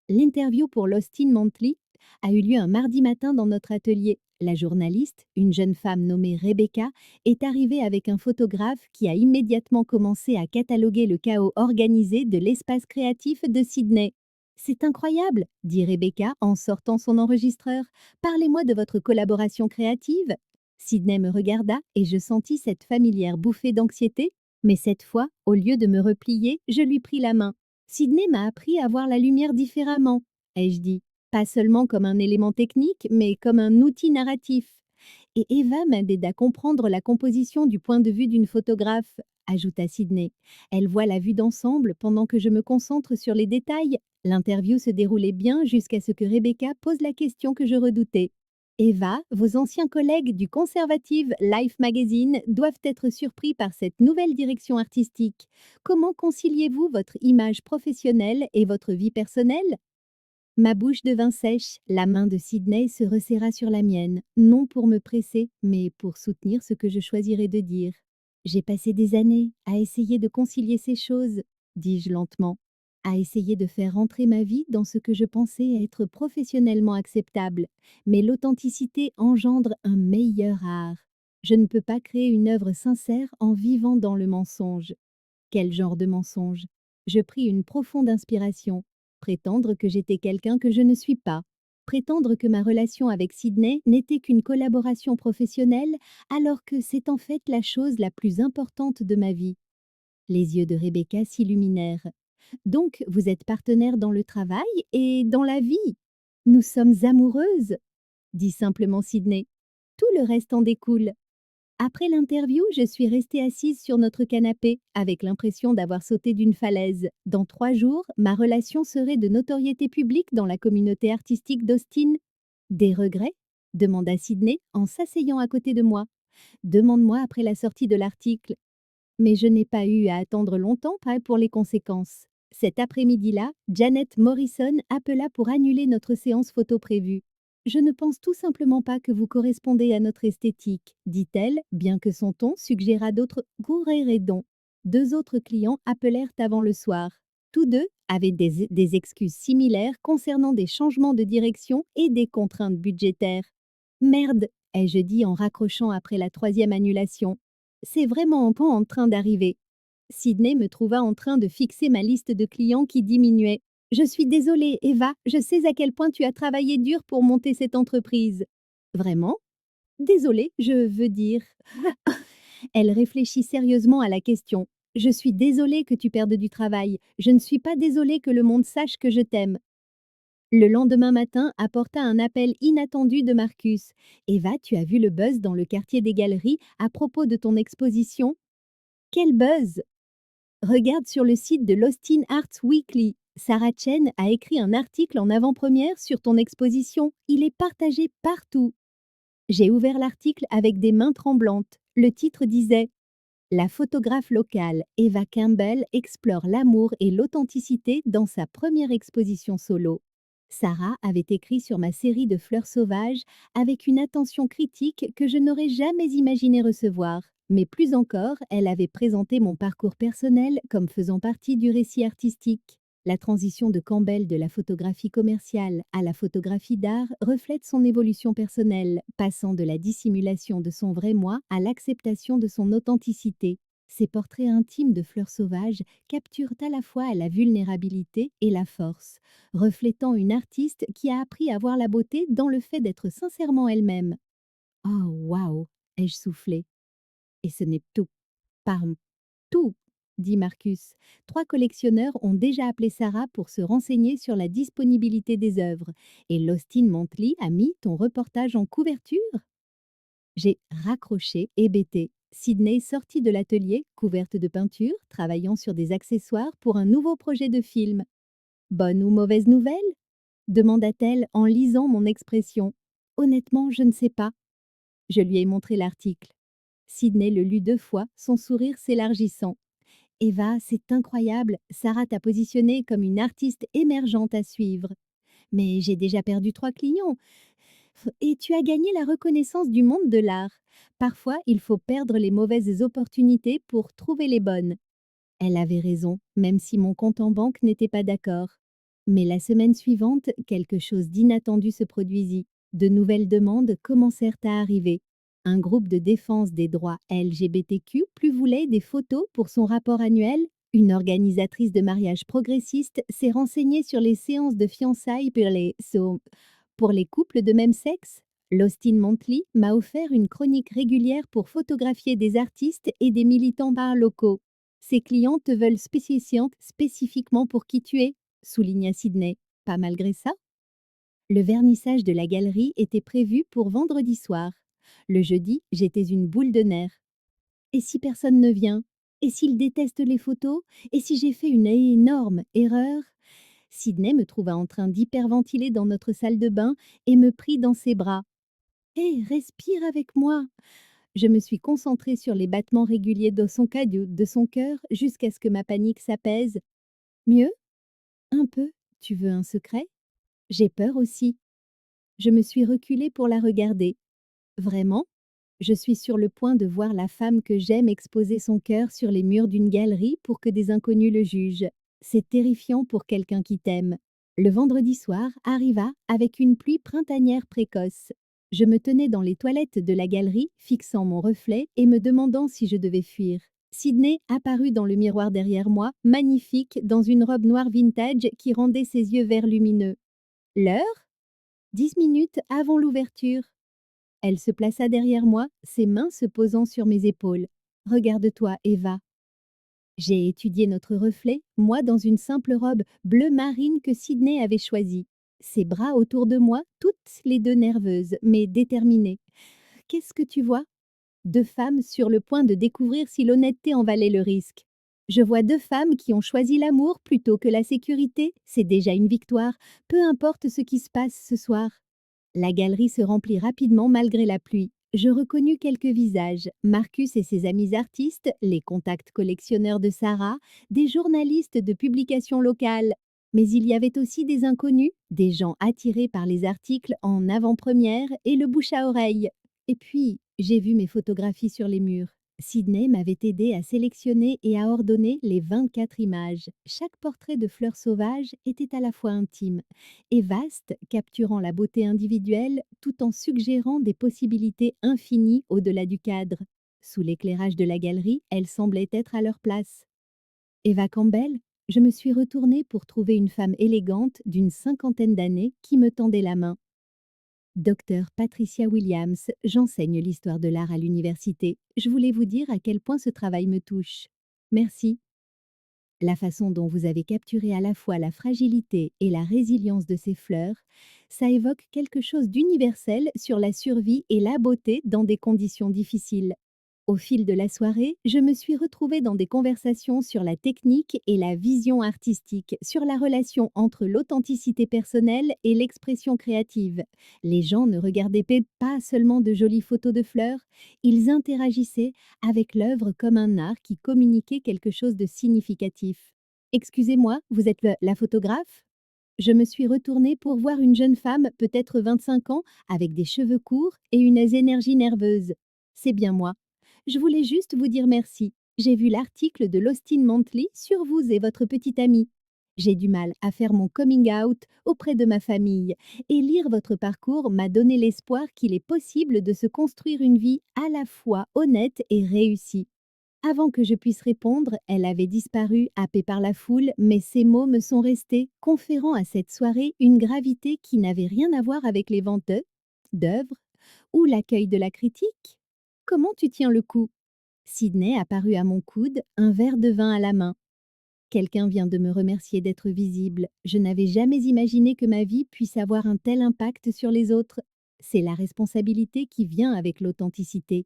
L'interview pour l'Austin Monthly a eu lieu un mardi matin dans notre atelier. La journaliste, une jeune femme nommée Rebecca, est arrivée avec un photographe qui a immédiatement commencé à cataloguer le chaos organisé de l'espace créatif de Sydney. C'est incroyable, dit Rebecca en sortant son enregistreur. Parlez-moi de votre collaboration créative. Sydney me regarda et je sentis cette familière bouffée d'anxiété, mais cette fois, au lieu de me replier, je lui pris la main. Sydney m'a appris à voir la lumière différemment, ai-je dit, pas seulement comme un élément technique, mais comme un outil narratif. Et Eva m'aide à comprendre la composition du point de vue d'une photographe, ajouta Sydney. Elle voit la vue d'ensemble pendant que je me concentre sur les détails. L'interview se déroulait bien jusqu'à ce que Rebecca pose la question que je redoutais. Eva, vos anciens collègues du conservative Life Magazine doivent être surpris par cette nouvelle direction artistique. Comment conciliez-vous votre image professionnelle et votre vie personnelle? Ma bouche devint sèche, la main de Sydney se resserra sur la mienne, non pour me presser, mais pour soutenir ce que je choisirais de dire. J'ai passé des années à essayer de concilier ces choses, dis-je lentement, à essayer de faire entrer ma vie dans ce que je pensais être professionnellement acceptable, mais l'authenticité engendre un meilleur art. Je ne peux pas créer une œuvre sincère en vivant dans le mensonge. Quel genre de mensonge? Je pris une profonde inspiration. Prétendre que j'étais quelqu'un que je ne suis pas. Prétendre que ma relation avec Sydney n'était qu'une collaboration professionnelle, alors que c'est en fait la chose la plus importante de ma vie. Les yeux de Rebecca s'illuminèrent. Donc, vous êtes partenaire dans le travail et dans la vie. Nous sommes amoureuses, dit simplement Sydney. Tout le reste en découle. Après l'interview, je suis restée assise sur notre canapé, avec l'impression d'avoir sauté d'une falaise. Dans 3 jours, ma relation serait de notoriété publique dans la communauté artistique d'Austin. Des regrets? Demanda Sydney en s'asseyant à côté de moi. Demande-moi après la sortie de l'article. Mais je n'ai pas eu à attendre longtemps pour les conséquences. Cet après-midi-là, Janet Morrison appela pour annuler notre séance photo prévue. Je ne pense tout simplement pas que vous correspondez à notre esthétique, dit-elle, bien que son ton suggérât d'autres gourérés-dons. 2 autres clients appelèrent avant le soir. Tous deux avaient des excuses similaires concernant des changements de direction et des contraintes budgétaires. Merde, ai-je dit en raccrochant après la 3e annulation. C'est vraiment pas en train d'arriver. Sydney me trouva en train de fixer ma liste de clients qui diminuait. Je suis désolée, Eva, je sais à quel point tu as travaillé dur pour monter cette entreprise. Vraiment? Désolée, je veux dire. Elle réfléchit sérieusement à la question. Je suis désolée que tu perdes du travail. Je ne suis pas désolée que le monde sache que je t'aime. Le lendemain matin apporta un appel inattendu de Marcus. Eva, tu as vu le buzz dans le quartier des galeries à propos de ton exposition? Quel buzz! Regarde sur le site de l'Austin Arts Weekly. Sarah Chen a écrit un article en avant-première sur ton exposition. Il est partagé partout. J'ai ouvert l'article avec des mains tremblantes. Le titre disait La photographe locale Eva Campbell explore l'amour et l'authenticité dans sa première exposition solo. Sarah avait écrit sur ma série de fleurs sauvages avec une attention critique que je n'aurais jamais imaginé recevoir. Mais plus encore, elle avait présenté mon parcours personnel comme faisant partie du récit artistique. La transition de Campbell de la photographie commerciale à la photographie d'art reflète son évolution personnelle, passant de la dissimulation de son vrai moi à l'acceptation de son authenticité. Ces portraits intimes de fleurs sauvages capturent à la fois la vulnérabilité et la force, reflétant une artiste qui a appris à voir la beauté dans le fait d'être sincèrement elle-même. Oh, waouh! Ai-je soufflé. Et ce n'est tout. Pas tout. dit Marcus. 3 collectionneurs ont déjà appelé Sarah pour se renseigner sur la disponibilité des œuvres. Et l'Austin Monthly a mis ton reportage en couverture? J'ai raccroché, hébété. Sydney sortit de l'atelier, couverte de peinture, travaillant sur des accessoires pour un nouveau projet de film. Bonne ou mauvaise nouvelle? Demanda-t-elle en lisant mon expression. Honnêtement, je ne sais pas. Je lui ai montré l'article. Sydney le lut 2 fois, son sourire s'élargissant. Eva, c'est incroyable, Sarah t'a positionnée comme une artiste émergente à suivre. Mais j'ai déjà perdu 3 clients. Et tu as gagné la reconnaissance du monde de l'art. Parfois, il faut perdre les mauvaises opportunités pour trouver les bonnes. Elle avait raison, même si mon compte en banque n'était pas d'accord. Mais la semaine suivante, quelque chose d'inattendu se produisit. De nouvelles demandes commencèrent à arriver. Un groupe de défense des droits LGBTQ voulait des photos pour son rapport annuel. Une organisatrice de mariage progressiste s'est renseignée sur les séances de fiançailles pour les couples de même sexe. L'Austin Monthly m'a offert une chronique régulière pour photographier des artistes et des militants bars locaux. Ces clients te veulent spécifiquement pour qui tu es, souligna Sydney. Pas malgré ça? Le vernissage de la galerie était prévu pour vendredi soir. Le jeudi, j'étais une boule de nerfs. Et si personne ne vient? Et s'ils détestent les photos? Et si j'ai fait une énorme erreur? Sydney me trouva en train d'hyperventiler dans notre salle de bain et me prit dans ses bras. Hé, respire avec moi! Je me suis concentrée sur les battements réguliers de son cœur jusqu'à ce que ma panique s'apaise. Mieux? Un peu. Tu veux un secret? J'ai peur aussi. Je me suis reculée pour la regarder. Vraiment? Je suis sur le point de voir la femme que j'aime exposer son cœur sur les murs d'une galerie pour que des inconnus le jugent. C'est terrifiant pour quelqu'un qui t'aime. Le vendredi soir arriva avec une pluie printanière précoce. Je me tenais dans les toilettes de la galerie, fixant mon reflet et me demandant si je devais fuir. Sydney apparut dans le miroir derrière moi, magnifique, dans une robe noire vintage qui rendait ses yeux verts lumineux. L'heure? 10 minutes avant l'ouverture. Elle se plaça derrière moi, ses mains se posant sur mes épaules. Regarde-toi, Eva. J'ai étudié notre reflet, moi dans une simple robe bleu marine que Sydney avait choisie. Ses bras autour de moi, toutes les deux nerveuses, mais déterminées. Qu'est-ce que tu vois? 2 femmes sur le point de découvrir si l'honnêteté en valait le risque. Je vois 2 femmes qui ont choisi l'amour plutôt que la sécurité, c'est déjà une victoire, peu importe ce qui se passe ce soir. La galerie se remplit rapidement malgré la pluie. Je reconnus quelques visages, Marcus et ses amis artistes, les contacts collectionneurs de Sarah, des journalistes de publications locales. Mais il y avait aussi des inconnus, des gens attirés par les articles en avant-première et le bouche à oreille. Et puis, j'ai vu mes photographies sur les murs. Sydney m'avait aidé à sélectionner et à ordonner les 24 images. Chaque portrait de fleurs sauvages était à la fois intime et vaste, capturant la beauté individuelle tout en suggérant des possibilités infinies au-delà du cadre. Sous l'éclairage de la galerie, elles semblaient être à leur place. Eva Campbell, je me suis retournée pour trouver une femme élégante d'une 50aine d'années qui me tendait la main. Docteur Patricia Williams, j'enseigne l'histoire de l'art à l'université. Je voulais vous dire à quel point ce travail me touche. Merci. La façon dont vous avez capturé à la fois la fragilité et la résilience de ces fleurs, ça évoque quelque chose d'universel sur la survie et la beauté dans des conditions difficiles. Au fil de la soirée, je me suis retrouvée dans des conversations sur la technique et la vision artistique, sur la relation entre l'authenticité personnelle et l'expression créative. Les gens ne regardaient pas seulement de jolies photos de fleurs, ils interagissaient avec l'œuvre comme un art qui communiquait quelque chose de significatif. Excusez-moi, vous êtes la photographe? Je me suis retournée pour voir une jeune femme, peut-être 25 ans, avec des cheveux courts et une énergie nerveuse. C'est bien moi. Je voulais juste vous dire merci. J'ai vu l'article de l'Austin Monthly sur vous et votre petite amie. J'ai du mal à faire mon coming out auprès de ma famille et lire votre parcours m'a donné l'espoir qu'il est possible de se construire une vie à la fois honnête et réussie. Avant que je puisse répondre, elle avait disparu, happée par la foule, mais ces mots me sont restés, conférant à cette soirée une gravité qui n'avait rien à voir avec les ventes d'œuvres ou l'accueil de la critique. Comment tu tiens le coup? Sydney apparut à mon coude, un verre de vin à la main. Quelqu'un vient de me remercier d'être visible. Je n'avais jamais imaginé que ma vie puisse avoir un tel impact sur les autres. C'est la responsabilité qui vient avec l'authenticité.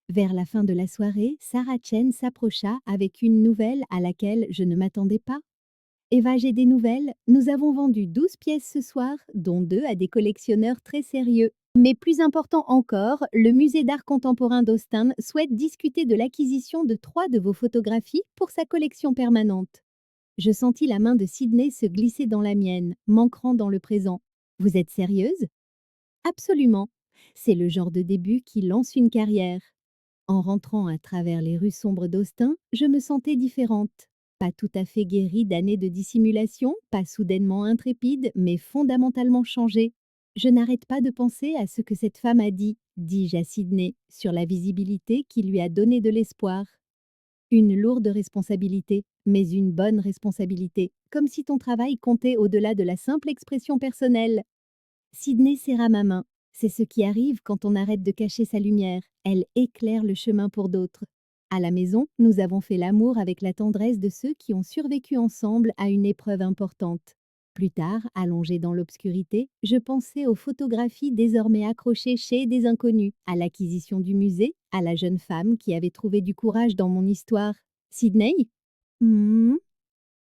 Vers la fin de la soirée, Sarah Chen s'approcha avec une nouvelle à laquelle je ne m'attendais pas. Eva, j'ai des nouvelles. Nous avons vendu 12 pièces ce soir, dont 2 à des collectionneurs très sérieux. Mais plus important encore, le musée d'art contemporain d'Austin souhaite discuter de l'acquisition de 3 de vos photographies pour sa collection permanente. Je sentis la main de Sydney se glisser dans la mienne, m'ancrant dans le présent. Vous êtes sérieuse? Absolument. C'est le genre de début qui lance une carrière. En rentrant à travers les rues sombres d'Austin, je me sentais différente. Pas tout à fait guérie d'années de dissimulation, pas soudainement intrépide, mais fondamentalement changée. Je n'arrête pas de penser à ce que cette femme a dit, dis-je à Sydney, sur la visibilité qui lui a donné de l'espoir. Une lourde responsabilité, mais une bonne responsabilité, comme si ton travail comptait au-delà de la simple expression personnelle. Sydney serra ma main. C'est ce qui arrive quand on arrête de cacher sa lumière. Elle éclaire le chemin pour d'autres. À la maison, nous avons fait l'amour avec la tendresse de ceux qui ont survécu ensemble à une épreuve importante. Plus tard, allongée dans l'obscurité, je pensais aux photographies désormais accrochées chez des inconnus, à l'acquisition du musée, à la jeune femme qui avait trouvé du courage dans mon histoire. Sydney? Hmm,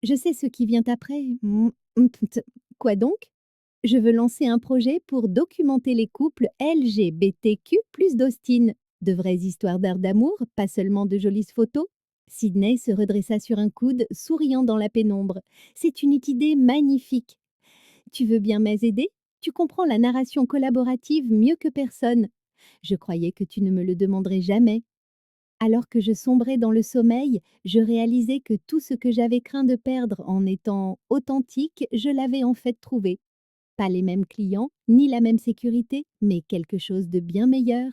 je sais ce qui vient après. Quoi donc? Je veux lancer un projet pour documenter les couples LGBTQ plus d'Austin. De vraies histoires d'art d'amour, pas seulement de jolies photos. Sydney se redressa sur un coude, souriant dans la pénombre. C'est une idée magnifique. Tu veux bien m'aider? Tu comprends la narration collaborative mieux que personne. Je croyais que tu ne me le demanderais jamais. Alors que je sombrais dans le sommeil, je réalisais que tout ce que j'avais craint de perdre en étant authentique, je l'avais en fait trouvé. Pas les mêmes clients, ni la même sécurité, mais quelque chose de bien meilleur.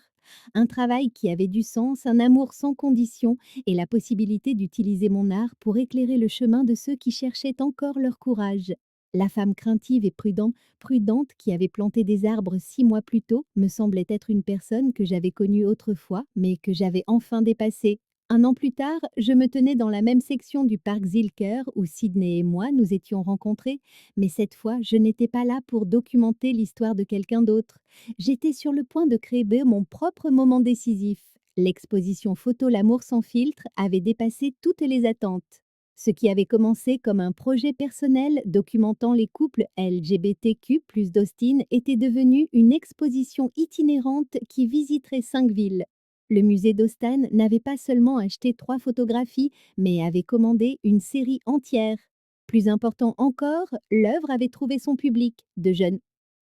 Un travail qui avait du sens, un amour sans condition et la possibilité d'utiliser mon art pour éclairer le chemin de ceux qui cherchaient encore leur courage. La femme craintive et prudente qui avait planté des arbres 6 mois plus tôt me semblait être une personne que j'avais connue autrefois, mais que j'avais enfin dépassée. Un an plus tard, je me tenais dans la même section du parc Zilker où Sydney et moi nous étions rencontrés, mais cette fois, je n'étais pas là pour documenter l'histoire de quelqu'un d'autre. J'étais sur le point de créer mon propre moment décisif. L'exposition photo L'amour sans filtre avait dépassé toutes les attentes. Ce qui avait commencé comme un projet personnel documentant les couples LGBTQ plus d'Austin était devenu une exposition itinérante qui visiterait 5 villes. Le musée d'Austin n'avait pas seulement acheté 3 photographies, mais avait commandé une série entière. Plus important encore, l'œuvre avait trouvé son public. De jeunes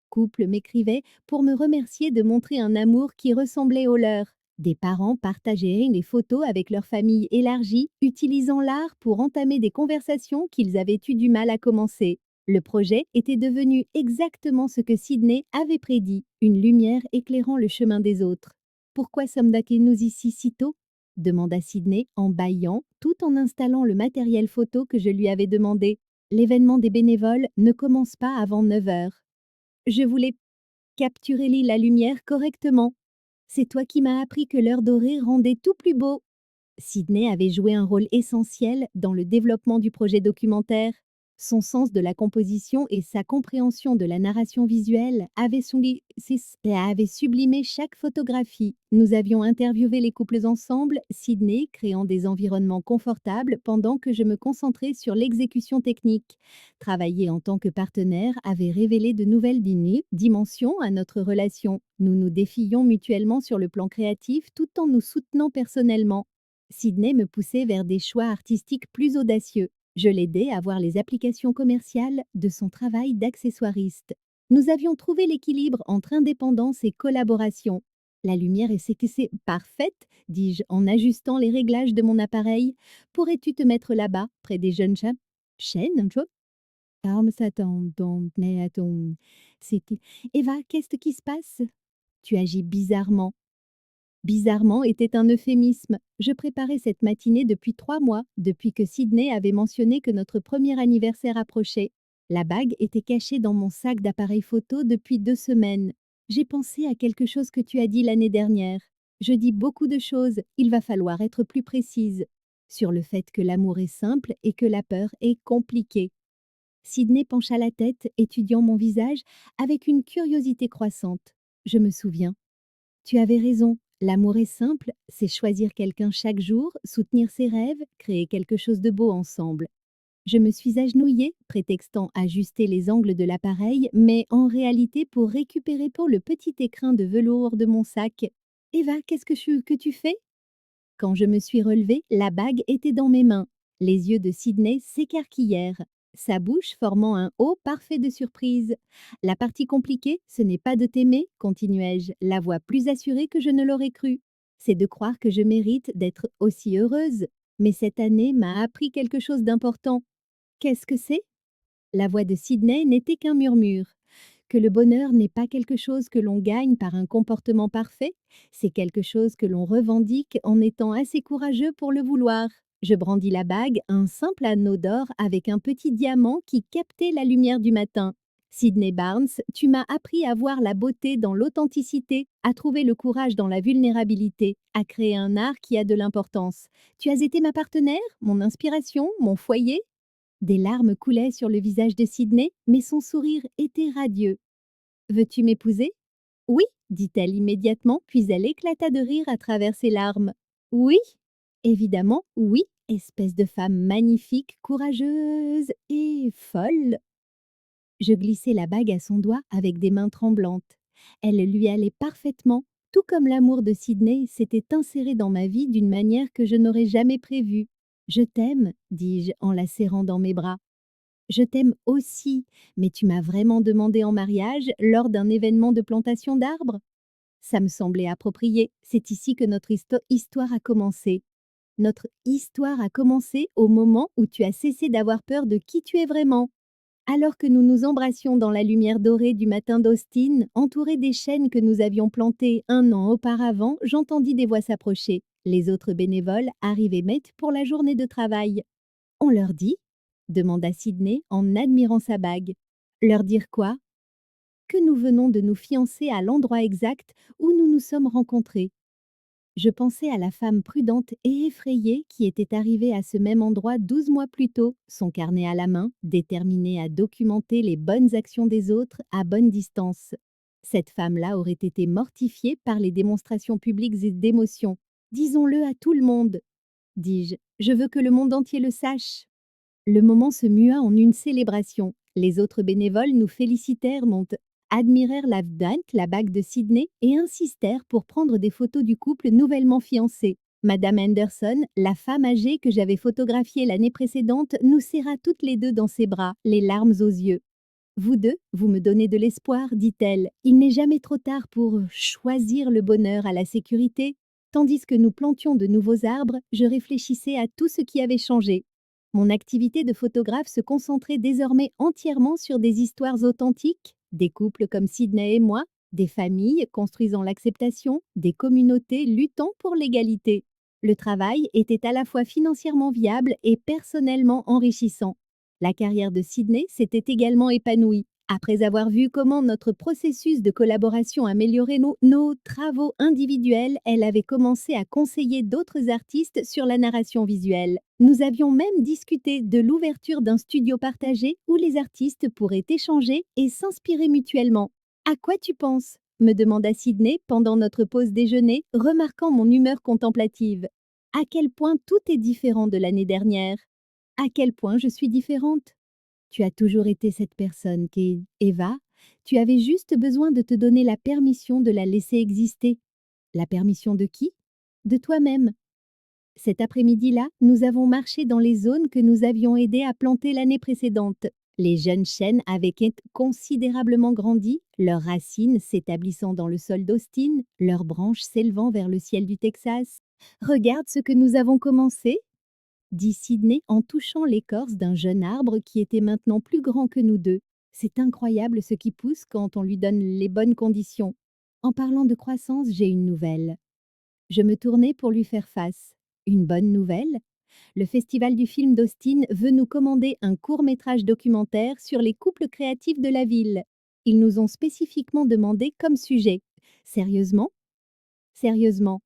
couples m'écrivaient pour me remercier de montrer un amour qui ressemblait au leur. Des parents partageaient les photos avec leur famille élargie, utilisant l'art pour entamer des conversations qu'ils avaient eu du mal à commencer. Le projet était devenu exactement ce que Sydney avait prédit, une lumière éclairant le chemin des autres. Pourquoi sommes-nous ici si tôt? Demanda Sydney en bâillant, tout en installant le matériel photo que je lui avais demandé. L'événement des bénévoles ne commence pas avant 9 heures. Je voulais capturer la lumière correctement. C'est toi qui m'as appris que l'heure dorée rendait tout plus beau. Sydney avait joué un rôle essentiel dans le développement du projet documentaire. Son sens de la composition et sa compréhension de la narration visuelle avaient sublimé chaque photographie. Nous avions interviewé les couples ensemble, Sydney créant des environnements confortables pendant que je me concentrais sur l'exécution technique. Travailler en tant que partenaire avait révélé de nouvelles dimensions à notre relation. Nous nous défiions mutuellement sur le plan créatif tout en nous soutenant personnellement. Sydney me poussait vers des choix artistiques plus audacieux. Je l'aidais à voir les applications commerciales de son travail d'accessoiriste. Nous avions trouvé l'équilibre entre indépendance et collaboration. La lumière est parfaite, dis-je en ajustant les réglages de mon appareil. Pourrais-tu te mettre là-bas, près des jeunes chênes? C'était. Eva, qu'est-ce qui se passe? Tu agis bizarrement. Bizarrement était un euphémisme. Je préparais cette matinée depuis 3 mois, depuis que Sydney avait mentionné que notre premier anniversaire approchait. La bague était cachée dans mon sac d'appareil photo depuis 2 semaines. J'ai pensé à quelque chose que tu as dit l'année dernière. Je dis beaucoup de choses, il va falloir être plus précise. Sur le fait que l'amour est simple et que la peur est compliquée. Sydney pencha la tête, étudiant mon visage avec une curiosité croissante. Je me souviens. Tu avais raison. L'amour est simple, c'est choisir quelqu'un chaque jour, soutenir ses rêves, créer quelque chose de beau ensemble. Je me suis agenouillée, prétextant ajuster les angles de l'appareil, mais en réalité pour récupérer pour le petit écrin de velours de mon sac. Eva, que tu fais? Quand je me suis relevée, la bague était dans mes mains. Les yeux de Sydney s'écarquillèrent, sa bouche formant un O parfait de surprise. La partie compliquée, ce n'est pas de t'aimer, continuai-je, la voix plus assurée que je ne l'aurais cru. C'est de croire que je mérite d'être aussi heureuse. Mais cette année m'a appris quelque chose d'important. Qu'est-ce que c'est? La voix de Sydney n'était qu'un murmure. Que le bonheur n'est pas quelque chose que l'on gagne par un comportement parfait, c'est quelque chose que l'on revendique en étant assez courageux pour le vouloir. Je brandis la bague, un simple anneau d'or avec un petit diamant qui captait la lumière du matin. Sydney Barnes, tu m'as appris à voir la beauté dans l'authenticité, à trouver le courage dans la vulnérabilité, à créer un art qui a de l'importance. Tu as été ma partenaire, mon inspiration, mon foyer. Des larmes coulaient sur le visage de Sydney, mais son sourire était radieux. Veux-tu m'épouser? Oui, dit-elle immédiatement, puis elle éclata de rire à travers ses larmes. Oui, évidemment, oui, espèce de femme magnifique, courageuse et folle. Je glissai la bague à son doigt avec des mains tremblantes. Elle lui allait parfaitement, tout comme l'amour de Sydney s'était inséré dans ma vie d'une manière que je n'aurais jamais prévue. Je t'aime, dis-je en la serrant dans mes bras. Je t'aime aussi, mais tu m'as vraiment demandé en mariage lors d'un événement de plantation d'arbres? Ça me semblait approprié. C'est ici que notre histoire a commencé. Notre histoire a commencé au moment où tu as cessé d'avoir peur de qui tu es vraiment. Alors que nous nous embrassions dans la lumière dorée du matin d'Austin, entourés des chênes que nous avions plantés un an auparavant, j'entendis des voix s'approcher. Les autres bénévoles arrivaient pour la journée de travail. On leur dit? Demanda Sydney en admirant sa bague. Leur dire quoi? Que nous venons de nous fiancer à l'endroit exact où nous nous sommes rencontrés. Je pensais à la femme prudente et effrayée qui était arrivée à ce même endroit 12 mois plus tôt, son carnet à la main, déterminée à documenter les bonnes actions des autres à bonne distance. Cette femme-là aurait été mortifiée par les démonstrations publiques d'émotion. Disons-le à tout le monde, dis-je. Je veux que le monde entier le sache. Le moment se mua en une célébration. Les autres bénévoles nous félicitèrent, admirèrent la bague de Sydney et insistèrent pour prendre des photos du couple nouvellement fiancé. Madame Anderson, la femme âgée que j'avais photographiée l'année précédente, nous serra toutes les deux dans ses bras, les larmes aux yeux. Vous deux, vous me donnez de l'espoir, dit-elle. Il n'est jamais trop tard pour choisir le bonheur à la sécurité. Tandis que nous plantions de nouveaux arbres, je réfléchissais à tout ce qui avait changé. Mon activité de photographe se concentrait désormais entièrement sur des histoires authentiques, des couples comme Sydney et moi, des familles construisant l'acceptation, des communautés luttant pour l'égalité. Le travail était à la fois financièrement viable et personnellement enrichissant. La carrière de Sydney s'était également épanouie. Après avoir vu comment notre processus de collaboration améliorait nos travaux individuels, elle avait commencé à conseiller d'autres artistes sur la narration visuelle. Nous avions même discuté de l'ouverture d'un studio partagé où les artistes pourraient échanger et s'inspirer mutuellement. À quoi tu penses? Me demanda Sydney pendant notre pause déjeuner, remarquant mon humeur contemplative. À quel point tout est différent de l'année dernière? À quel point je suis différente? Tu as toujours été cette personne qui, Eva, tu avais juste besoin de te donner la permission de la laisser exister. La permission de qui? De toi-même. Cet après-midi-là, nous avons marché dans les zones que nous avions aidé à planter l'année précédente. Les jeunes chênes avaient considérablement grandi, leurs racines s'établissant dans le sol d'Austin, leurs branches s'élevant vers le ciel du Texas. Regarde ce que nous avons commencé, dit Sydney en touchant l'écorce d'un jeune arbre qui était maintenant plus grand que nous deux. C'est incroyable ce qui pousse quand on lui donne les bonnes conditions. En parlant de croissance, j'ai une nouvelle. Je me tournai pour lui faire face. Une bonne nouvelle? Le Festival du film d'Austin veut nous commander un court-métrage documentaire sur les couples créatifs de la ville. Ils nous ont spécifiquement demandé comme sujet. Sérieusement? Sérieusement,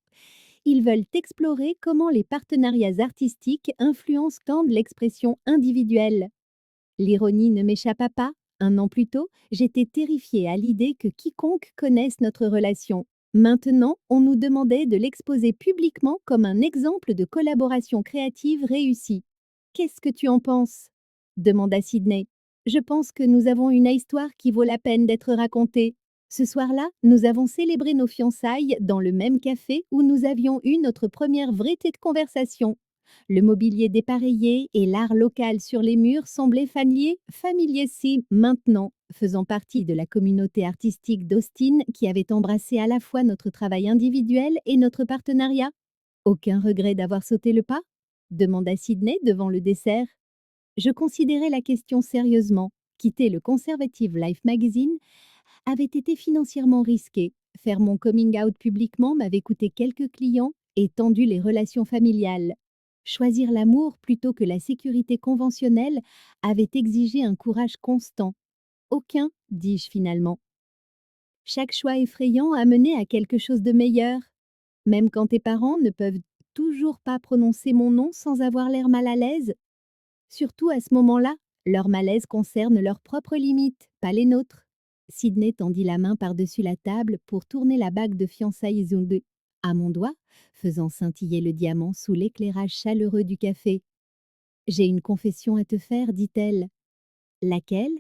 Ils veulent explorer comment les partenariats artistiques influencent tant de l'expression individuelle. L'ironie ne m'échappa pas. Un an plus tôt, j'étais terrifiée à l'idée que quiconque connaisse notre relation. Maintenant, on nous demandait de l'exposer publiquement comme un exemple de collaboration créative réussie. Qu'est-ce que tu en penses? Demanda Sydney. Je pense que nous avons une histoire qui vaut la peine d'être racontée. Ce soir-là, nous avons célébré nos fiançailles dans le même café où nous avions eu notre première vraie tête conversation. Le mobilier dépareillé et l'art local sur les murs semblaient familiers si maintenant, faisant partie de la communauté artistique d'Austin qui avait embrassé à la fois notre travail individuel et notre partenariat. Aucun regret d'avoir sauté le pas? Demanda Sydney devant le dessert. Je considérais la question sérieusement. Quitter le Conservative Life Magazine avait été financièrement risqué. Faire mon coming out publiquement m'avait coûté quelques clients et tendu les relations familiales. Choisir l'amour plutôt que la sécurité conventionnelle avait exigé un courage constant. Aucun, dis-je finalement. Chaque choix effrayant a mené à quelque chose de meilleur. Même quand tes parents ne peuvent toujours pas prononcer mon nom sans avoir l'air mal à l'aise. Surtout à ce moment-là, leur malaise concerne leurs propres limites, pas les nôtres. Sydney tendit la main par-dessus la table pour tourner la bague de fiançailles Zunde à mon doigt, faisant scintiller le diamant sous l'éclairage chaleureux du café. J'ai une confession à te faire, dit-elle. Laquelle?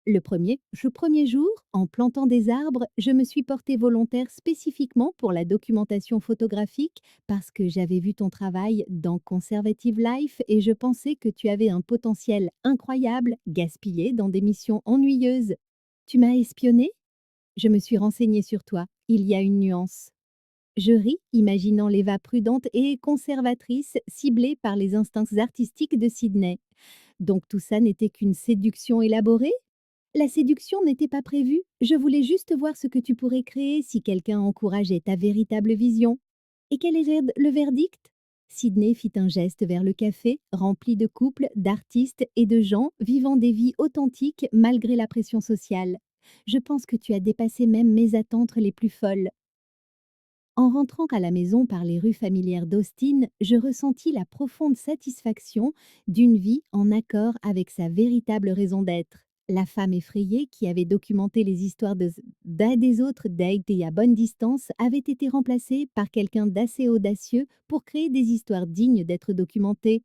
Le premier jour, en plantant des arbres, je me suis portée volontaire spécifiquement pour la documentation photographique parce que j'avais vu ton travail dans Conservative Life et je pensais que tu avais un potentiel incroyable gaspillé dans des missions ennuyeuses. Tu m'as espionnée? Je me suis renseignée sur toi. Il y a une nuance. Je ris, imaginant l'Eva prudente et conservatrice ciblée par les instincts artistiques de Sydney. Donc tout ça n'était qu'une séduction élaborée? La séduction n'était pas prévue, je voulais juste voir ce que tu pourrais créer si quelqu'un encourageait ta véritable vision. Et quel est le verdict? Sydney fit un geste vers le café, rempli de couples, d'artistes et de gens vivant des vies authentiques malgré la pression sociale. Je pense que tu as dépassé même mes attentes les plus folles. En rentrant à la maison par les rues familières d'Austin, je ressentis la profonde satisfaction d'une vie en accord avec sa véritable raison d'être. La femme effrayée qui avait documenté les histoires d'un des autres dates et à bonne distance avait été remplacée par quelqu'un d'assez audacieux pour créer des histoires dignes d'être documentées.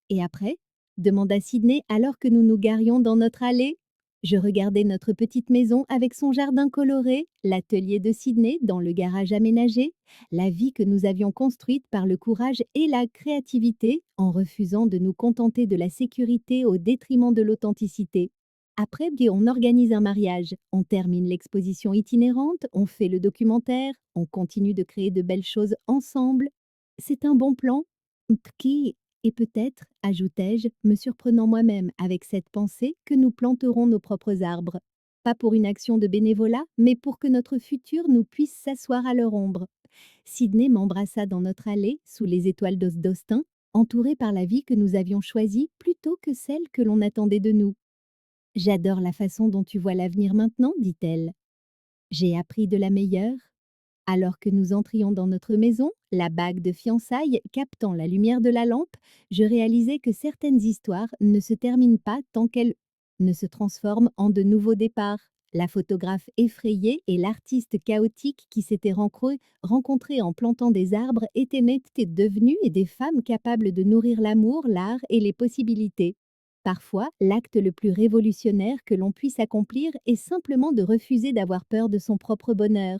Et après? Demanda Sydney alors que nous nous garions dans notre allée. Je regardais notre petite maison avec son jardin coloré, l'atelier de Sydney dans le garage aménagé, la vie que nous avions construite par le courage et la créativité en refusant de nous contenter de la sécurité au détriment de l'authenticité. Après, on organise un mariage, on termine l'exposition itinérante, on fait le documentaire, on continue de créer de belles choses ensemble. C'est un bon plan? Qui et peut-être, ajoutai-je, me surprenant moi-même avec cette pensée, que nous planterons nos propres arbres. Pas pour une action de bénévolat, mais pour que notre futur nous puisse s'asseoir à leur ombre. Sydney m'embrassa dans notre allée, sous les étoiles d'Austin, entourée par la vie que nous avions choisie plutôt que celle que l'on attendait de nous. J'adore la façon dont tu vois l'avenir maintenant, dit-elle. J'ai appris de la meilleure. Alors que nous entrions dans notre maison, la bague de fiançailles captant la lumière de la lampe, je réalisais que certaines histoires ne se terminent pas tant qu'elles ne se transforment en de nouveaux départs. La photographe effrayée et l'artiste chaotique qui s'étaient rencontrés en plantant des arbres étaient devenus des femmes capables de nourrir l'amour, l'art et les possibilités. Parfois, l'acte le plus révolutionnaire que l'on puisse accomplir est simplement de refuser d'avoir peur de son propre bonheur.